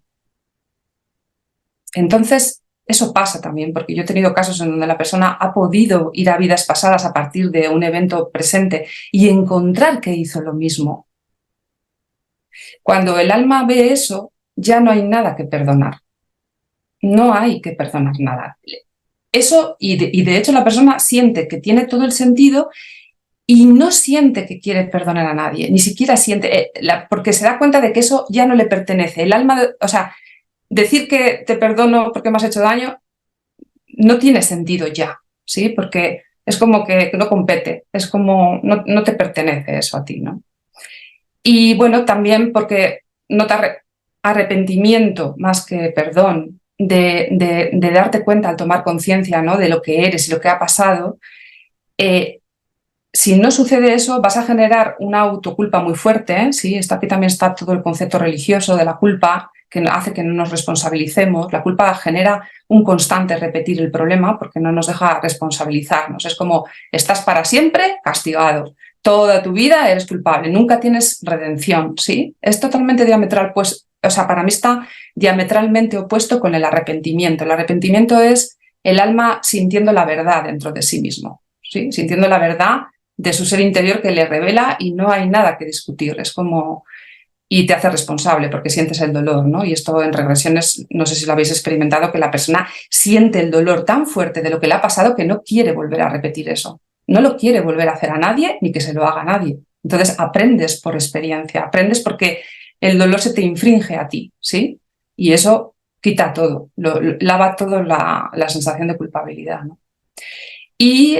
entonces eso pasa también, porque yo he tenido casos en donde la persona ha podido ir a vidas pasadas a partir de un evento presente y encontrar que hizo lo mismo. Cuando el alma ve eso, ya no hay nada que perdonar. No hay que perdonar nada. Eso, y de hecho la persona siente que tiene todo el sentido y no siente que quiere perdonar a nadie, ni siquiera siente, porque se da cuenta de que eso ya no le pertenece. El alma, o sea, decir que te perdono porque me has hecho daño no tiene sentido ya, ¿sí? Porque es como que no compete, es como no te pertenece eso a ti, ¿no? Y bueno, también porque nota arrepentimiento más que perdón, de darte cuenta al tomar conciencia, ¿no?, de lo que eres y lo que ha pasado. Si no sucede eso, vas a generar una autoculpa muy fuerte, ¿eh? Sí, aquí también está todo el concepto religioso de la culpa, que hace que no nos responsabilicemos. La culpa genera un constante repetir el problema porque no nos deja responsabilizarnos. Es como, estás para siempre castigado. Toda tu vida eres culpable, nunca tienes redención, ¿sí? Es totalmente diametral, pues, o sea, para mí está diametralmente opuesto con el arrepentimiento. El arrepentimiento es el alma sintiendo la verdad dentro de sí mismo, ¿sí? Sintiendo la verdad de su ser interior que le revela y no hay nada que discutir. Es como... Y te hace responsable porque sientes el dolor, ¿no? Y esto en regresiones, no sé si lo habéis experimentado, que la persona siente el dolor tan fuerte de lo que le ha pasado que no quiere volver a repetir eso. No lo quiere volver a hacer a nadie ni que se lo haga a nadie. Entonces aprendes por experiencia, aprendes porque el dolor se te infringe a ti, ¿sí? Y eso quita todo, lava todo la sensación de culpabilidad, ¿no? Y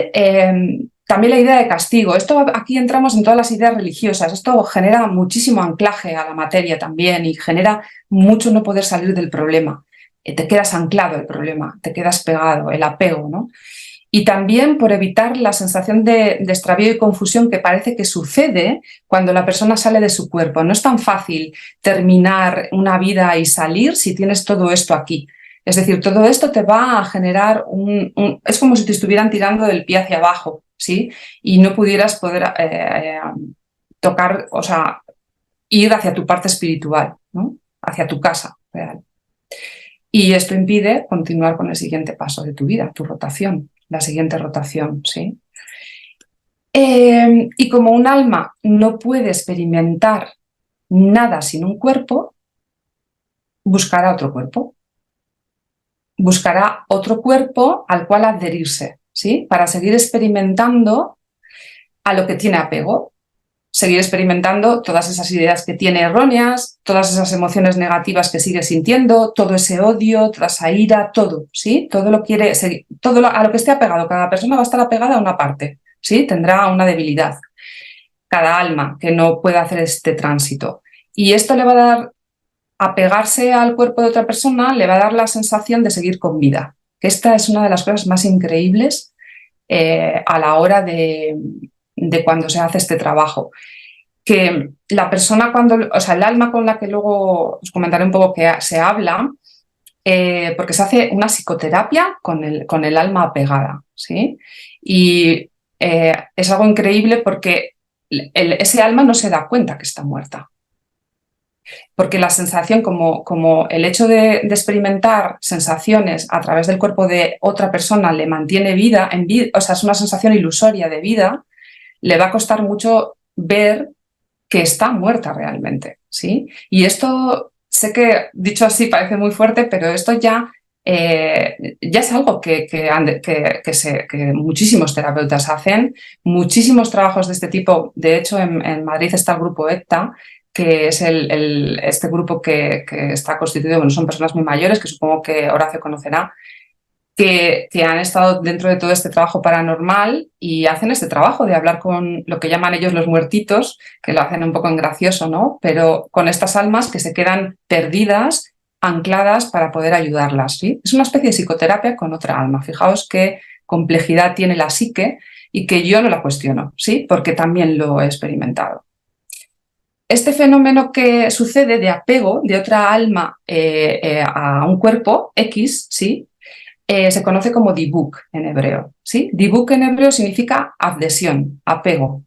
también la idea de castigo. Aquí entramos en todas las ideas religiosas. Esto genera muchísimo anclaje a la materia también y genera mucho no poder salir del problema. Te quedas anclado al problema, te quedas pegado, el apego, ¿no? Y también por evitar la sensación de extravío y confusión que parece que sucede cuando la persona sale de su cuerpo. No es tan fácil terminar una vida y salir si tienes todo esto aquí. Es decir, todo esto te va a generar es como si te estuvieran tirando del pie hacia abajo, ¿sí? Y no pudieras poder tocar, o sea, ir hacia tu parte espiritual, ¿no? Hacia tu casa real. Y esto impide continuar con el siguiente paso de tu vida, tu rotación, la siguiente rotación, ¿sí? Y como un alma no puede experimentar nada sin un cuerpo, buscará otro cuerpo. Buscará otro cuerpo al cual adherirse, ¿sí? Para seguir experimentando a lo que tiene apego, seguir experimentando todas esas ideas que tiene erróneas, todas esas emociones negativas que sigue sintiendo, todo ese odio, toda esa ira, todo, ¿sí? Todo lo quiere seguir, a lo que esté apegado. Cada persona va a estar apegada a una parte, ¿sí? Tendrá una debilidad. Cada alma que no pueda hacer este tránsito. Y esto le va a dar, apegarse al cuerpo de otra persona, le va a dar la sensación de seguir con vida. Que esta es una de las cosas más increíbles a la hora de cuando se hace este trabajo. Que la persona o sea, el alma con la que luego os comentaré un poco que se habla, porque se hace una psicoterapia con el alma apegada, ¿sí? Y es algo increíble porque ese alma no se da cuenta que está muerta. porque la sensación, como el hecho de experimentar sensaciones a través del cuerpo de otra persona le mantiene vida, o sea, es una sensación ilusoria de vida, le va a costar mucho ver que está muerta realmente, ¿sí? Y esto, sé que dicho así parece muy fuerte, pero esto ya es algo que muchísimos terapeutas hacen, muchísimos trabajos de este tipo. De hecho, en Madrid está el grupo ECTA, que es este grupo que está constituido, bueno, son personas muy mayores, que supongo que Horacio conocerá, que han estado dentro de todo este trabajo paranormal y hacen este trabajo de hablar con lo que llaman ellos los muertitos, que lo hacen un poco en gracioso, ¿no? Pero con estas almas que se quedan perdidas, ancladas para poder ayudarlas, ¿sí? Es una especie de psicoterapia con otra alma. Fijaos qué complejidad tiene la psique y que yo no la cuestiono, ¿sí? Porque también lo he experimentado. Este fenómeno que sucede de apego de otra alma a un cuerpo X, ¿sí? Se conoce como dibuk en hebreo, ¿sí? Dibuk en hebreo significa adhesión, apego.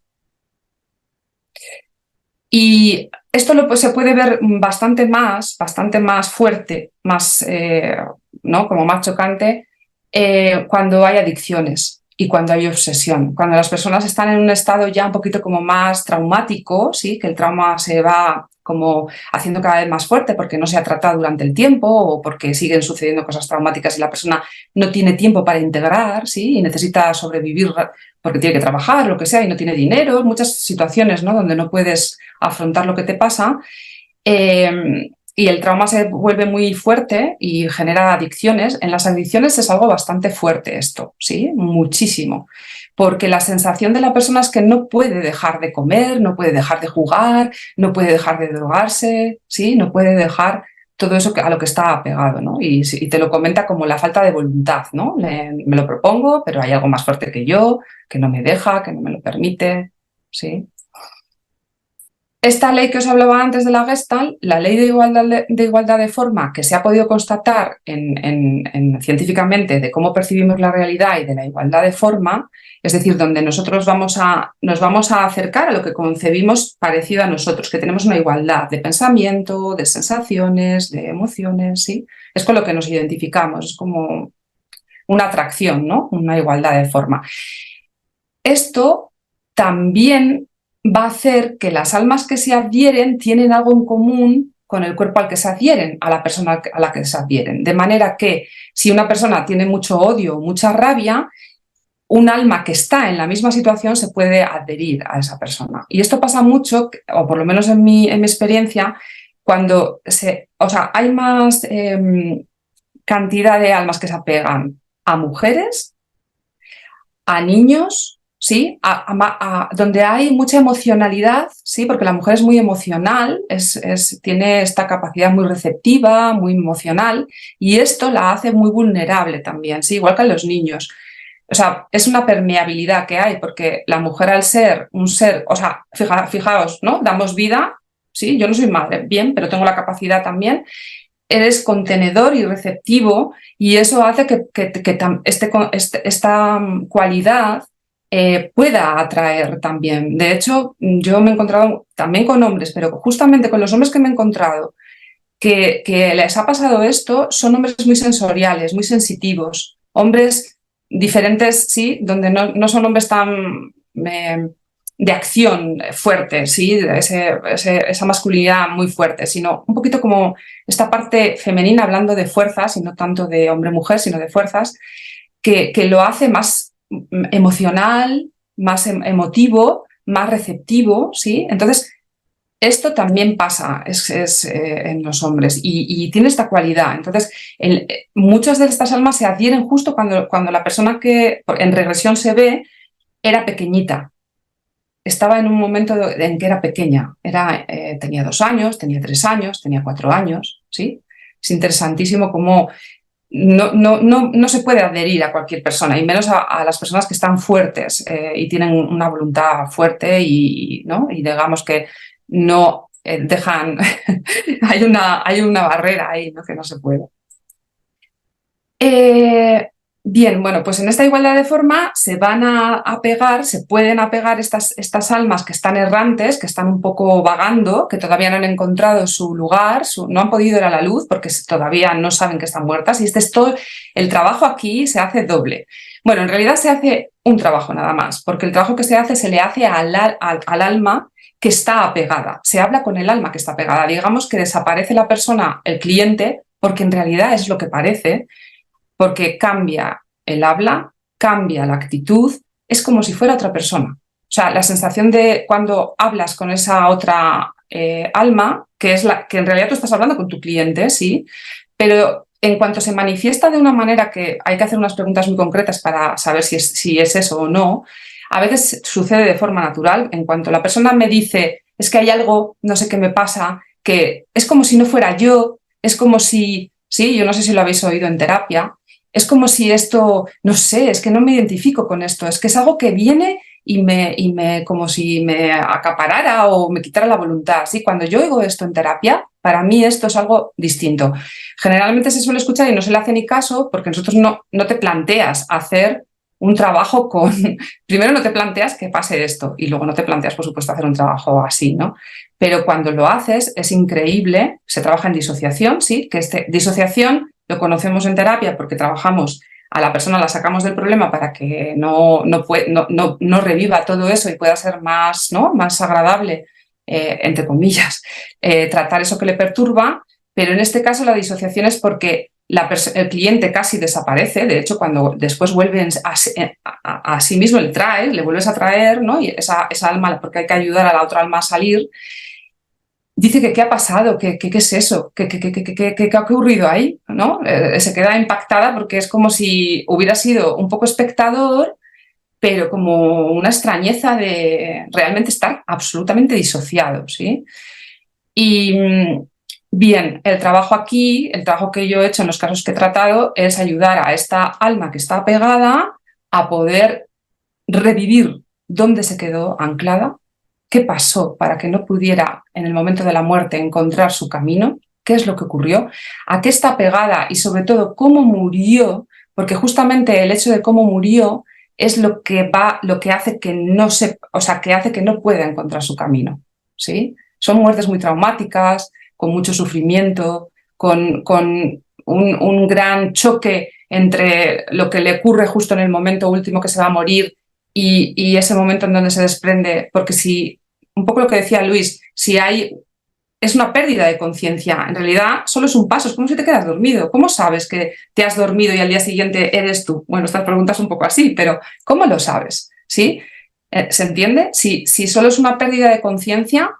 Y esto se puede ver bastante más fuerte, más, ¿no? Como más chocante, cuando hay adicciones y cuando hay obsesión. Cuando las personas están en un estado ya un poquito como más traumático, ¿sí? Que el trauma se va como haciendo cada vez más fuerte porque no se ha tratado durante el tiempo o porque siguen sucediendo cosas traumáticas y la persona no tiene tiempo para integrar, ¿sí? Y necesita sobrevivir porque tiene que trabajar, lo que sea, y no tiene dinero, muchas situaciones, ¿no? Donde no puedes afrontar lo que te pasa. Y el trauma se vuelve muy fuerte y genera adicciones. En las adicciones es algo bastante fuerte esto, ¿sí? Muchísimo. Porque la sensación de la persona es que no puede dejar de comer, no puede dejar de jugar, no puede dejar de drogarse, ¿sí? No puede dejar todo eso a lo que está apegado, ¿no? Y te lo comenta como la falta de voluntad, ¿no? Me lo propongo, pero hay algo más fuerte que yo, que no me deja, que no me lo permite, ¿sí? Esta ley que os hablaba antes de la Gestalt, la ley de igualdad de forma que se ha podido constatar científicamente de cómo percibimos la realidad y de la igualdad de forma, es decir, donde nosotros nos vamos a acercar a lo que concebimos parecido a nosotros, que tenemos una igualdad de pensamiento, de sensaciones, de emociones, ¿sí? Es con lo que nos identificamos, es como una atracción, ¿no? Una igualdad de forma. Esto también va a hacer que las almas que se adhieren tienen algo en común con el cuerpo al que se adhieren, a la persona a la que se adhieren. De manera que si una persona tiene mucho odio, mucha rabia, un alma que está en la misma situación se puede adherir a esa persona. Y esto pasa mucho, o por lo menos en mi experiencia, cuando hay más cantidad de almas que se apegan a mujeres, a niños, ¿sí? Donde hay mucha emocionalidad, ¿sí? Porque la mujer es muy emocional, tiene esta capacidad muy receptiva, muy emocional, y esto la hace muy vulnerable también, ¿sí? Igual que a los niños. O sea, es una permeabilidad que hay, porque la mujer al ser un ser, o sea, fijaos, ¿no? Damos vida, ¿sí? Yo no soy madre, bien, pero tengo la capacidad también. Eres contenedor y receptivo y eso hace que esta cualidad pueda atraer también. De hecho, yo me he encontrado también con hombres, pero justamente con los hombres que me he encontrado que les ha pasado esto, son hombres muy sensoriales, muy sensitivos, hombres diferentes, sí, donde no son hombres tan de acción fuerte, sí, esa masculinidad muy fuerte, sino un poquito como esta parte femenina, hablando de fuerzas y no tanto de hombre-mujer, sino de fuerzas, que lo hace más emocional, más emotivo, más receptivo, ¿sí? Entonces, esto también pasa en los hombres y tiene esta cualidad. Entonces, muchas de estas almas se adhieren justo cuando la persona que en regresión se ve era pequeñita. Estaba en un momento en que era pequeña. Tenía 2 años, tenía 3 años, tenía 4 años. ¿Sí? Es interesantísimo cómo no se puede adherir a cualquier persona, y menos a las personas que están fuertes y tienen una voluntad fuerte ¿no? Y digamos que no dejan, hay una barrera ahí, ¿no? Que no se puede. Bien, bueno, pues en esta igualdad de forma se van a pegar, se pueden apegar estas almas que están errantes, que están un poco vagando, que todavía no han encontrado su lugar, no han podido ir a la luz porque todavía no saben que están muertas. Y este es todo, el trabajo aquí se hace doble. Bueno, en realidad se hace un trabajo nada más, porque el trabajo que se hace se le hace al alma que está apegada. Se habla con el alma que está apegada. Digamos que desaparece la persona, el cliente, porque en realidad es lo que parece, porque cambia el habla, cambia la actitud, es como si fuera otra persona. O sea, la sensación de cuando hablas con esa otra alma, que es la que en realidad tú estás hablando con tu cliente, sí, pero en cuanto se manifiesta de una manera que hay que hacer unas preguntas muy concretas para saber si es eso o no, a veces sucede de forma natural. En cuanto la persona me dice, es que hay algo, no sé qué me pasa, que es como si no fuera yo, es como si, sí, yo no sé si lo habéis oído en terapia, es como si esto, no sé, es que no me identifico con esto, es que es algo que viene como si me acaparara o me quitara la voluntad. ¿Sí? Cuando yo oigo esto en terapia, para mí esto es algo distinto. Generalmente se suele escuchar y no se le hace ni caso porque nosotros no te planteas hacer un trabajo con... Primero no te planteas que pase esto y luego no te planteas, por supuesto, hacer un trabajo así, ¿no? Pero cuando lo haces es increíble, se trabaja en disociación, ¿sí? Que disociación lo conocemos en terapia porque trabajamos a la persona, la sacamos del problema para que no reviva todo eso y pueda ser más, ¿no? Más agradable, entre comillas, tratar eso que le perturba, pero en este caso la disociación es porque el cliente casi desaparece. De hecho, cuando después vuelven a sí mismo, le vuelves a traer, ¿no? Y esa alma, porque hay que ayudar a la otra alma a salir, dice que qué ha pasado, qué es eso, qué ha ocurrido ahí, ¿no? Se queda impactada porque es como si hubiera sido un poco espectador, pero como una extrañeza de realmente estar absolutamente disociado, ¿sí? Y bien, el trabajo aquí, el trabajo que yo he hecho en los casos que he tratado es ayudar a esta alma que está apegada a poder revivir dónde se quedó anclada, qué pasó para que no pudiera en el momento de la muerte encontrar su camino, qué es lo que ocurrió, a qué está pegada y sobre todo cómo murió, porque justamente el hecho de cómo murió es lo que hace que que hace que no pueda encontrar su camino, ¿sí? Son muertes muy traumáticas, con mucho sufrimiento, con un gran choque entre lo que le ocurre justo en el momento último que se va a morir y ese momento en donde se desprende, porque un poco lo que decía Luis, es una pérdida de conciencia, en realidad solo es un paso, es como si te quedas dormido. ¿Cómo sabes que te has dormido y al día siguiente eres tú? Bueno, estas preguntas un poco así, pero ¿cómo lo sabes? ¿Sí? ¿Se entiende? Si solo es una pérdida de conciencia,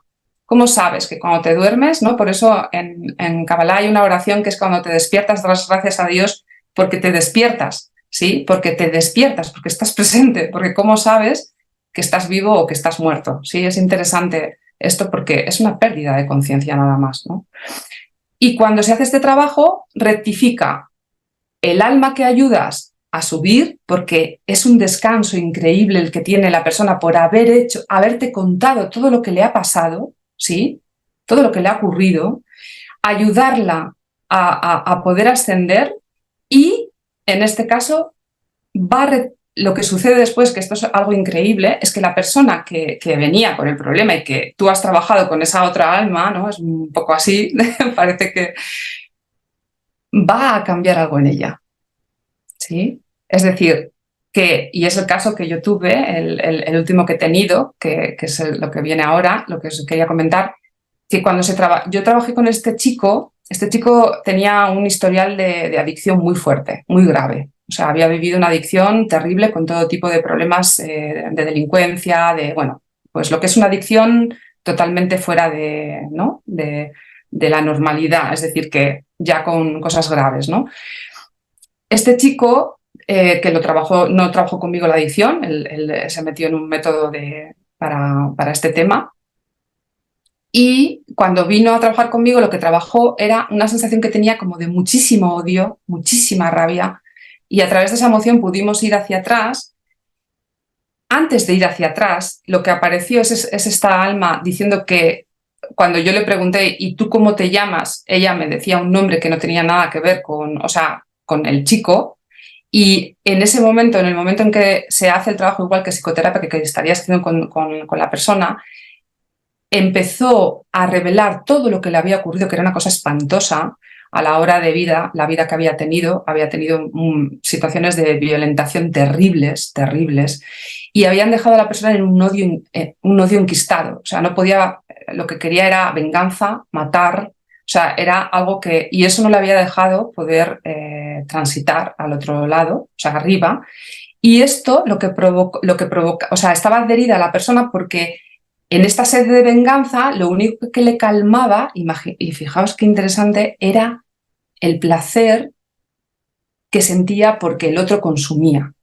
¿cómo sabes que cuando te duermes, ¿no? Por eso en Kabbalah hay una oración que es cuando te despiertas, das gracias a Dios porque te despiertas, ¿sí? Porque te despiertas, porque estás presente, porque ¿cómo sabes que estás vivo o que estás muerto? Sí, es interesante esto porque es una pérdida de conciencia nada más, ¿no? Y cuando se hace este trabajo, rectifica el alma que ayudas a subir, porque es un descanso increíble el que tiene la persona por haberte contado todo lo que le ha pasado, ¿sí? Todo lo que le ha ocurrido, ayudarla a poder ascender y, en este caso, lo que sucede después, que esto es algo increíble, es que la persona que venía con el problema y que tú has trabajado con esa otra alma, ¿no? Es un poco así, parece que va a cambiar algo en ella, ¿sí? Es decir, y es el caso que yo tuve, el último que he tenido, que es lo que viene ahora, lo que os quería comentar, que cuando yo trabajé con este chico tenía un historial de adicción muy fuerte, muy grave. O sea, había vivido una adicción terrible con todo tipo de problemas de delincuencia, bueno, pues lo que es una adicción totalmente fuera ¿no? de la normalidad, es decir, que ya con cosas graves, ¿no? Este chico, que no trabajó conmigo la adicción, él se metió en un método para este tema. Y cuando vino a trabajar conmigo, lo que trabajó era una sensación que tenía como de muchísimo odio, muchísima rabia, y a través de esa emoción pudimos ir hacia atrás. Antes de ir hacia atrás, lo que apareció es esta alma diciendo que cuando yo le pregunté, ¿y tú cómo te llamas? Ella me decía un nombre que no tenía nada que ver con el chico, Y en ese momento, en el momento en que se hace el trabajo igual que psicoterapia, que estarías haciendo con la persona, empezó a revelar todo lo que le había ocurrido, que era una cosa espantosa a la hora de vida, la vida que había tenido situaciones de violentación terribles, terribles, y habían dejado a la persona en un odio enquistado. O sea, no podía, lo que quería era venganza, matar, o sea, era algo que, y eso no le había dejado poder transitar al otro lado, o sea, arriba, y esto lo que provoca, o sea, estaba adherida a la persona porque en esta sed de venganza, lo único que le calmaba, y fijaos qué interesante, era el placer que sentía porque el otro consumía.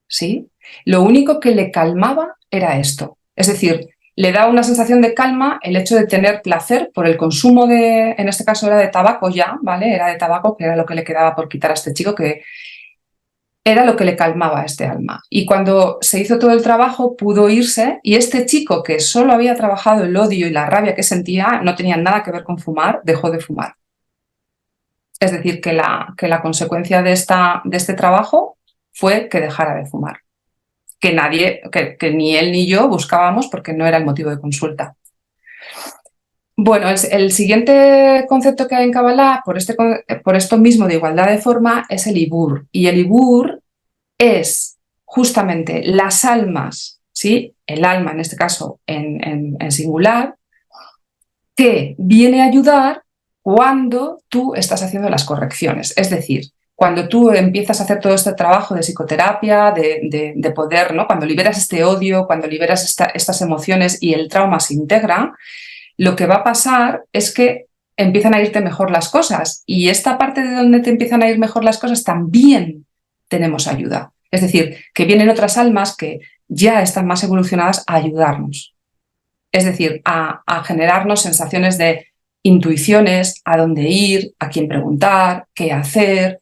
¿Sí? Lo único que le calmaba era esto. Es decir, le da una sensación de calma el hecho de tener placer por el consumo de, en este caso era de tabaco ya, ¿vale? Era de tabaco, que era lo que le quedaba por quitar a este chico, que era lo que le calmaba a este alma. Y cuando se hizo todo el trabajo, pudo irse, y este chico, que solo había trabajado el odio y la rabia que sentía, no tenía nada que ver con fumar, dejó de fumar. Es decir, que la consecuencia de este trabajo fue que dejara de fumar. Que ni él ni yo buscábamos porque no era el motivo de consulta. Bueno, el siguiente concepto que hay en Kabbalah, por esto mismo de igualdad de forma, es el Ibur. Y el Ibur es justamente las almas, ¿sí? El alma, en este caso en singular, que viene a ayudar cuando tú estás haciendo las correcciones. Es decir, cuando tú empiezas a hacer todo este trabajo de psicoterapia, de poder, ¿no? Cuando liberas este odio, cuando liberas estas emociones y el trauma se integra, lo que va a pasar es que empiezan a irte mejor las cosas. Y esta parte de donde te empiezan a ir mejor las cosas también tenemos ayuda. Es decir, que vienen otras almas que ya están más evolucionadas a ayudarnos. Es decir, a generarnos sensaciones de intuiciones, a dónde ir, a quién preguntar, qué hacer,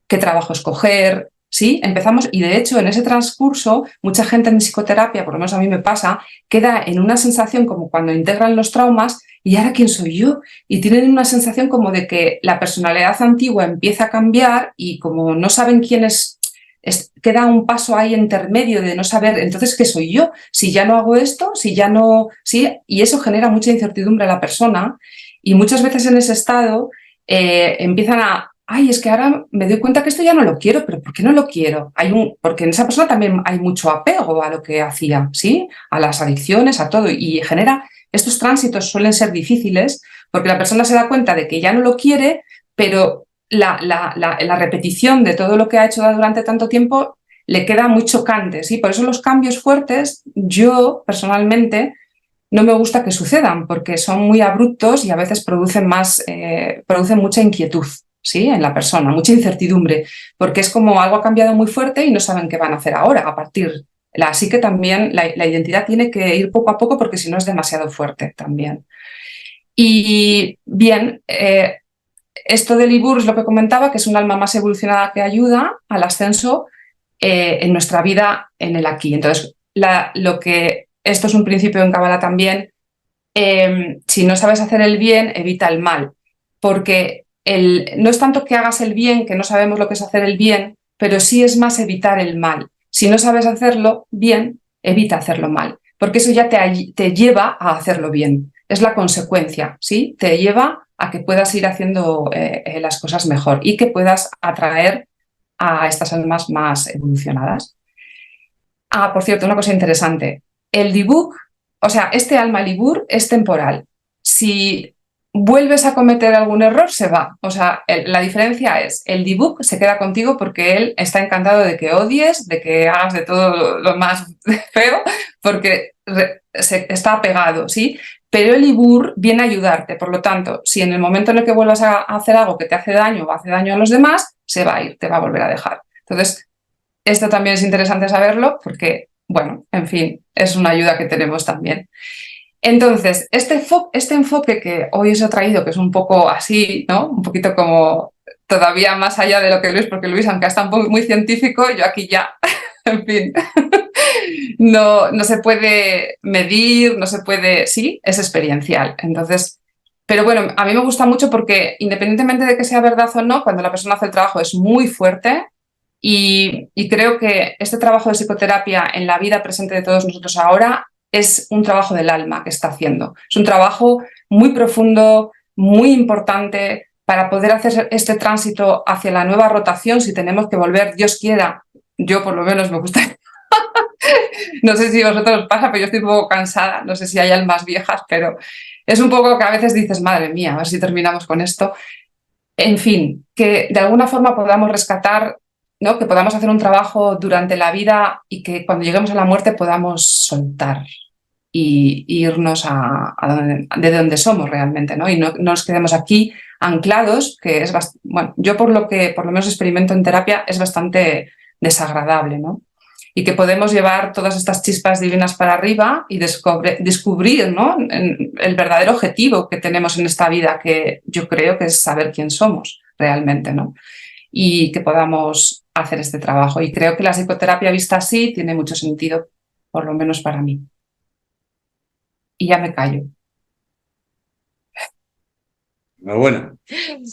qué trabajo escoger. ¿Sí? Empezamos, y de hecho en ese transcurso mucha gente en psicoterapia, por lo menos a mí me pasa, queda en una sensación como cuando integran los traumas y ahora quién soy yo, y tienen una sensación como de que la personalidad antigua empieza a cambiar y como no saben quién queda un paso ahí intermedio de no saber entonces qué soy yo, si ya no hago esto, si ya no, ¿sí? Y eso genera mucha incertidumbre a la persona y muchas veces en ese estado empiezan ay, es que ahora me doy cuenta que esto ya no lo quiero, pero ¿por qué no lo quiero? Porque en esa persona también hay mucho apego a lo que hacía, ¿sí? A las adicciones, a todo, y genera, estos tránsitos suelen ser difíciles porque la persona se da cuenta de que ya no lo quiere, pero la repetición de todo lo que ha hecho durante tanto tiempo le queda muy chocante, ¿sí? Por eso los cambios fuertes, yo personalmente no me gusta que sucedan porque son muy abruptos y a veces producen mucha inquietud. ¿Sí? En la persona, mucha incertidumbre, porque es como algo ha cambiado muy fuerte y no saben qué van a hacer ahora a partir. Así que también la identidad tiene que ir poco a poco porque si no es demasiado fuerte también. Y bien, esto del Ibur es lo que comentaba, que es un alma más evolucionada que ayuda al ascenso en nuestra vida en el aquí. Entonces, esto es un principio en Kabbalah también, si no sabes hacer el bien, evita el mal, porque no es tanto que hagas el bien, que no sabemos lo que es hacer el bien, pero sí es más evitar el mal. Si no sabes hacerlo bien, evita hacerlo mal, porque eso ya te lleva a hacerlo bien. Es la consecuencia, ¿sí? Te lleva a que puedas ir haciendo las cosas mejor y que puedas atraer a estas almas más evolucionadas. Por cierto, una cosa interesante. El Dibuk, o sea, este alma Libur es temporal. Si vuelves a cometer algún error, se va. O sea, la diferencia es, el Dibuk se queda contigo porque él está encantado de que odies, de que hagas de todo lo más feo, porque está apegado, ¿sí? Pero el Ibur viene a ayudarte. Por lo tanto, si en el momento en el que vuelvas a hacer algo que te hace daño o hace daño a los demás, se va a ir, te va a volver a dejar. Entonces, esto también es interesante saberlo porque, bueno, en fin, es una ayuda que tenemos también. Entonces, este enfoque que hoy os he traído, que es un poco así, ¿no? Un poquito como todavía más allá de lo que Luis, porque Luis, aunque está muy científico, yo aquí ya, en fin, no se puede medir, no se puede, sí, es experiencial. Entonces, pero bueno, a mí me gusta mucho porque independientemente de que sea verdad o no, cuando la persona hace el trabajo es muy fuerte Y creo que este trabajo de psicoterapia en la vida presente de todos nosotros ahora es un trabajo del alma que está haciendo. Es un trabajo muy profundo, muy importante para poder hacer este tránsito hacia la nueva rotación, si tenemos que volver, Dios quiera. Yo por lo menos me gusta. No sé si a vosotros os pasa, pero yo estoy un poco cansada. No sé si hay almas viejas, pero es un poco que a veces dices, madre mía, a ver si terminamos con esto. En fin, que de alguna forma podamos rescatar, ¿no? Que podamos hacer un trabajo durante la vida y que cuando lleguemos a la muerte podamos soltar y irnos de donde somos realmente, ¿no? Y no nos quedemos aquí anclados, que es bueno, yo por lo menos experimento en terapia es bastante desagradable, ¿no? Y que podemos llevar todas estas chispas divinas para arriba y descubrir, ¿no? El verdadero objetivo que tenemos en esta vida, que yo creo que es saber quién somos realmente, ¿no? Y que podamos hacer este trabajo. Y creo que la psicoterapia vista así tiene mucho sentido, por lo menos para mí. Y ya me callo. Enhorabuena.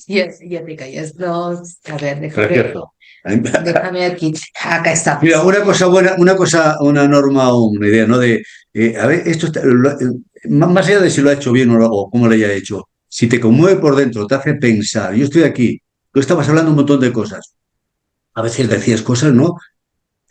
Ya te callas. No, a ver, Precioso. déjame aquí. Acá está. Mira, una norma o una idea, ¿no? A ver, más allá de si lo ha hecho bien o cómo lo haya hecho, si te conmueve por dentro, te hace pensar, yo estoy aquí, tú estabas hablando un montón de cosas, a veces decías cosas, ¿no?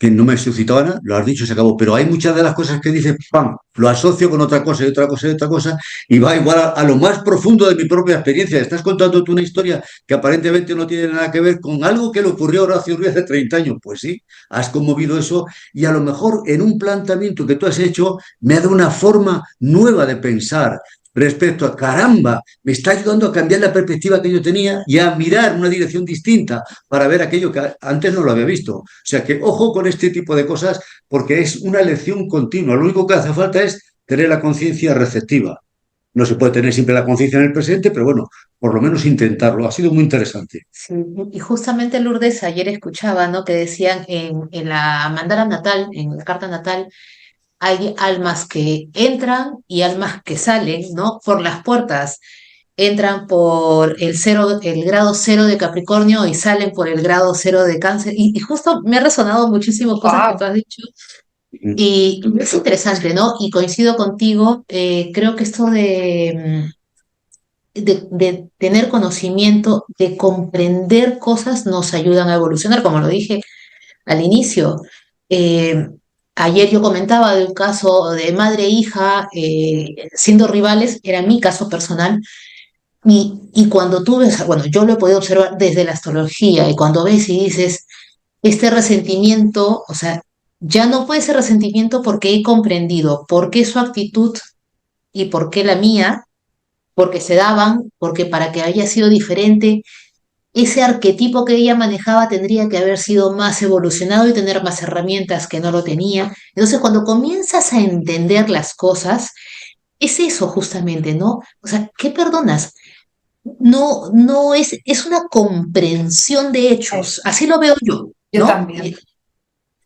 Que no me suscitaban, lo has dicho, se acabó, pero hay muchas de las cosas que dices, ¡pam!, lo asocio con otra cosa y otra cosa y otra cosa, y va igual a lo más profundo de mi propia experiencia. Estás contando tú una historia que aparentemente no tiene nada que ver con algo que le ocurrió a Horacio Ruiz hace 30 años. Pues sí, has conmovido eso, y a lo mejor en un planteamiento que tú has hecho me ha dado una forma nueva de pensar respecto a, caramba, me está ayudando a cambiar la perspectiva que yo tenía y a mirar una dirección distinta para ver aquello que antes no lo había visto. O sea que ojo con este tipo de cosas, porque es una lección continua. Lo único que hace falta es tener la conciencia receptiva. No se puede tener siempre la conciencia en el presente, pero bueno, por lo menos intentarlo. Ha sido muy interesante. Sí, y justamente Lourdes ayer escuchaba, ¿no? Que decían en la mandala natal, en la carta natal, hay almas que entran y almas que salen, ¿no? Por las puertas. Entran por el grado cero de Capricornio y salen por el grado cero de Cáncer. Y justo me ha resonado muchísimas cosas que Wow. tú has dicho. Y es interesante, ¿no? Y coincido contigo, creo que esto de tener conocimiento, de comprender cosas, nos ayudan a evolucionar, como lo dije al inicio. Eh, Ayer yo comentaba de un caso de madre e hija siendo rivales, era mi caso personal, y cuando tú ves, bueno, yo lo he podido observar desde la astrología, y cuando ves y dices, este resentimiento, o sea, ya no puede ser resentimiento porque he comprendido por qué su actitud y por qué la mía, porque se daban, porque para que haya sido diferente, ese arquetipo que ella manejaba tendría que haber sido más evolucionado y tener más herramientas que no lo tenía. Entonces, cuando comienzas a entender las cosas, es eso justamente, ¿no? O sea, ¿qué perdonas? No es una comprensión de hechos, así lo veo yo, Yo ¿no? también.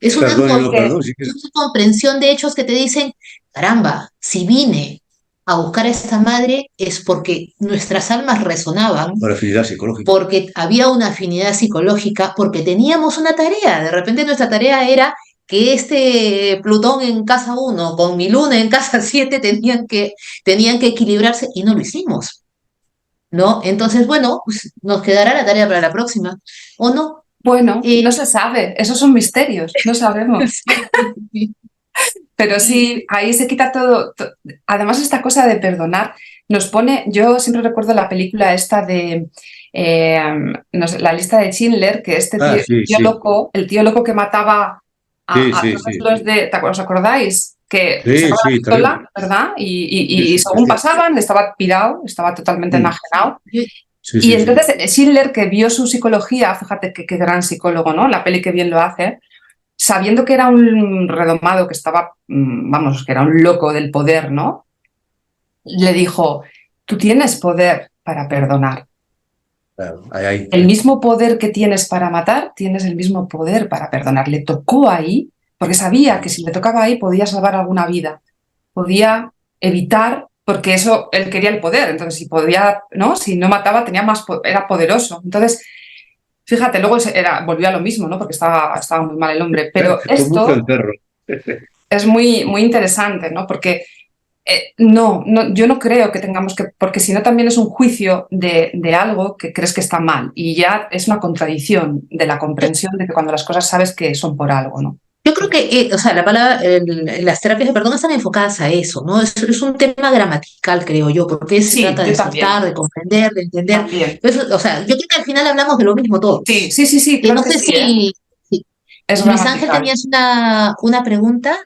Es una, Perdón y no Porque perdón, sí que es una comprensión de hechos que te dicen, caramba, si vine a buscar a esta madre es porque nuestras almas resonaban, por afinidad psicológica. porque había una afinidad psicológica, porque teníamos una tarea. De repente nuestra tarea era que este Plutón en casa 1 con mi Luna en casa 7 tenían que equilibrarse y no lo hicimos, ¿no? Entonces, bueno, pues nos quedará la tarea para la próxima, ¿o no? bueno, Eh, no se sabe, esos son misterios, no sabemos. Pero sí, ahí se quita todo. Además, esta cosa de perdonar nos pone. Yo siempre recuerdo la película esta de no sé, la lista de Schindler, que este Ah, tío, sí, sí, el tío loco que mataba sí, a sí, todos sí, los de. ¿Os acordáis? Que sí, sacaba la sí, terrible. pistola, ¿verdad? Sí, Y sí, según precioso. pasaban, estaba pirado, estaba totalmente Mm. enajenado. Sí, Y sí, sí. entonces Schindler, que vio su psicología, fíjate qué gran psicólogo, ¿no? La peli que bien lo hace, sabiendo que era un redomado, que estaba, vamos, que era un loco del poder, ¿no? Le dijo, tú tienes poder para perdonar. Claro, ahí, El mismo poder que tienes para matar, tienes el mismo poder para perdonar. Le tocó ahí, porque sabía que si le tocaba ahí podía salvar alguna vida, podía evitar, porque eso, él quería el poder, entonces si podía, ¿no? Si no mataba, tenía más, era poderoso. Entonces, Fíjate, luego volvió a lo mismo, ¿no? Porque estaba muy mal el hombre. Pero Con mucho esto el perro. es muy, muy interesante, ¿no? Porque yo no creo que tengamos que, porque si no también es un juicio de algo que crees que está mal y ya es una contradicción de la comprensión de que cuando las cosas sabes que son por algo, ¿no? Yo creo que, o sea, la palabra, las terapias de perdón están enfocadas a eso, ¿no? Es un tema gramatical, creo yo, porque se Sí, trata de yo también, soltar, de comprender, de entender. también. O sea, yo creo que al final hablamos de lo mismo Sí, todos. sí, sí, sí, creo No que sé sí, ¿eh? si Es Luis Ángel gramatical. tenías una pregunta.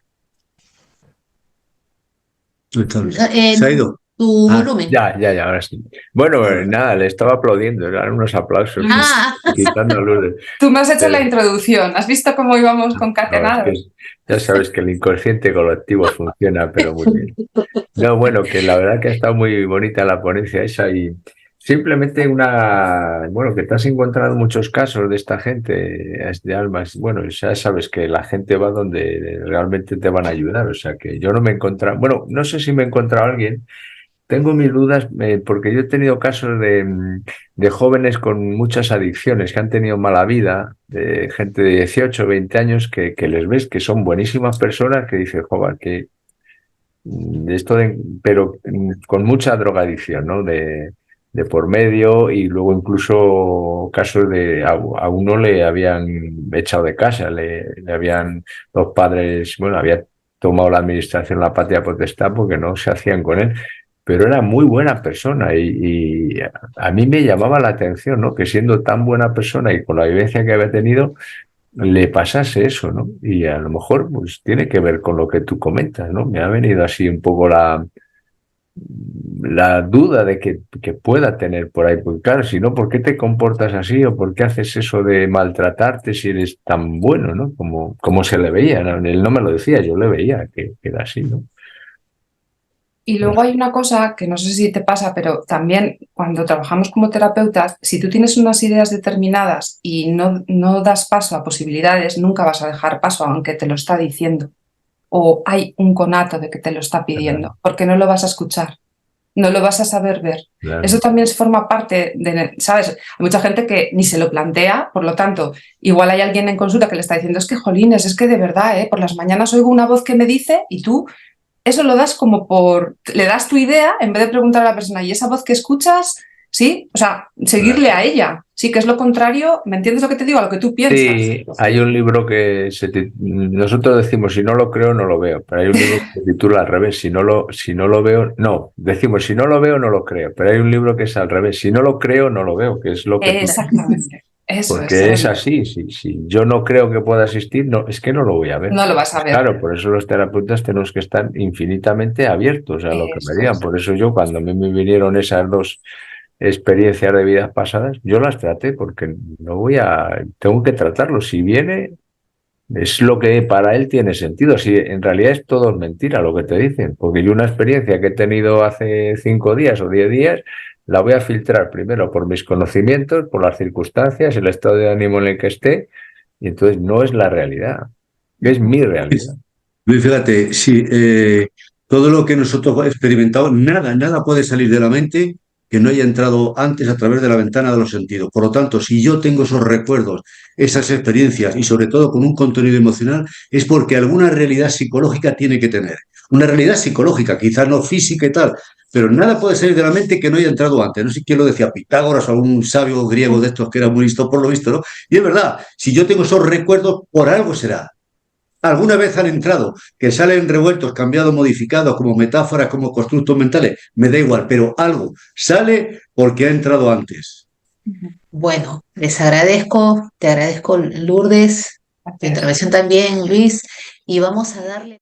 Está bien. Eh, ¿Se ha ido? tu Ah, volumen. Ya, ahora sí. Bueno, vale, vale. nada, le estaba aplaudiendo, eran unos aplausos, Ah, quitando luces. Tú me has hecho la Pero, introducción. ¿Has visto cómo íbamos no, es que concatenados? ya sabes que el inconsciente colectivo funciona, pero muy bien. No, bueno, que la verdad que ha estado muy bonita la ponencia esa y simplemente bueno, que te has encontrado muchos casos de esta gente, de almas. Bueno, ya sabes que la gente va donde realmente te van a ayudar, o sea que yo no me he encontrado, bueno, no sé si me he encontrado a alguien. Tengo mis dudas porque yo he tenido casos de jóvenes con muchas adicciones que han tenido mala vida, de gente de 18 20 años que les ves que son buenísimas personas que dices, joder, que pero con mucha drogadicción, ¿no? De por medio y luego incluso casos a uno le habían echado de casa, le habían los padres, bueno, había tomado la administración la patria potestad porque no se hacían con él, pero era muy buena persona y a mí me llamaba la atención, ¿no? Que siendo tan buena persona y con la vivencia que había tenido, le pasase eso, ¿no? Y a lo mejor pues tiene que ver con lo que tú comentas, ¿no? Me ha venido así un poco la duda de que pueda tener por ahí, porque claro, si no, ¿por qué te comportas así o por qué haces eso de maltratarte si eres tan bueno, ¿no? Como se le veía, ¿no? Él no me lo decía, yo le veía que era así, ¿no? Y luego hay una cosa que no sé si te pasa, pero también cuando trabajamos como terapeutas, si tú tienes unas ideas determinadas y no das paso a posibilidades, nunca vas a dejar paso aunque te lo está diciendo. O hay un conato de que te lo está Claro, pidiendo, porque no lo vas a escuchar, no lo vas a saber ver. Eso claro. también forma parte de, ¿sabes? Hay mucha gente que ni se lo plantea, por lo tanto, igual hay alguien en consulta que le está diciendo, es que jolines, es que de verdad, por las mañanas oigo una voz que me dice y tú eso lo das como le das tu idea en vez de preguntar a la persona, ¿y esa voz que escuchas? Sí, o sea, seguirle a ella, sí, que es lo contrario, ¿me entiendes lo que te digo? A lo que tú piensas. Sí, hay un libro que nosotros decimos si no lo creo no lo veo, pero hay un libro que se titula al revés, si no lo veo, no, decimos si no lo veo no lo creo, pero hay un libro que es al revés, si no lo creo no lo veo, que es lo que tú, Exactamente, eso es, porque es así, si yo no creo que pueda existir, no, es que no lo voy a ver. no lo vas a Pues ver, claro, por eso los terapeutas tenemos que estar infinitamente abiertos a lo que me eso digan, es. por eso yo cuando me vinieron esas dos experiencias de vidas pasadas, yo las traté porque tengo que tratarlo. Si viene, es lo que para él tiene sentido. Si en realidad es todo mentira lo que te dicen, porque yo una experiencia que he tenido hace 5 días o 10 días, la voy a filtrar primero por mis conocimientos, por las circunstancias, el estado de ánimo en el que esté, y entonces no es la realidad, es mi realidad. Luis, fíjate, si todo lo que nosotros hemos experimentado, nada puede salir de la mente que no haya entrado antes a través de la ventana de los sentidos. Por lo tanto, si yo tengo esos recuerdos, esas experiencias y sobre todo con un contenido emocional, es porque alguna realidad psicológica tiene que tener. Una realidad psicológica, quizás no física y tal, pero nada puede salir de la mente que no haya entrado antes. No sé quién lo decía, Pitágoras o algún sabio griego de estos que era muy listo por lo visto, ¿no? Y es verdad, si yo tengo esos recuerdos, por algo será. Alguna vez han entrado, que salen revueltos, cambiados, modificados, como metáforas, como constructos mentales, me da igual, pero algo sale porque ha entrado antes. bueno, les agradezco, te agradezco, Lourdes, tu Gracias. intervención también, Luis, y vamos a darle...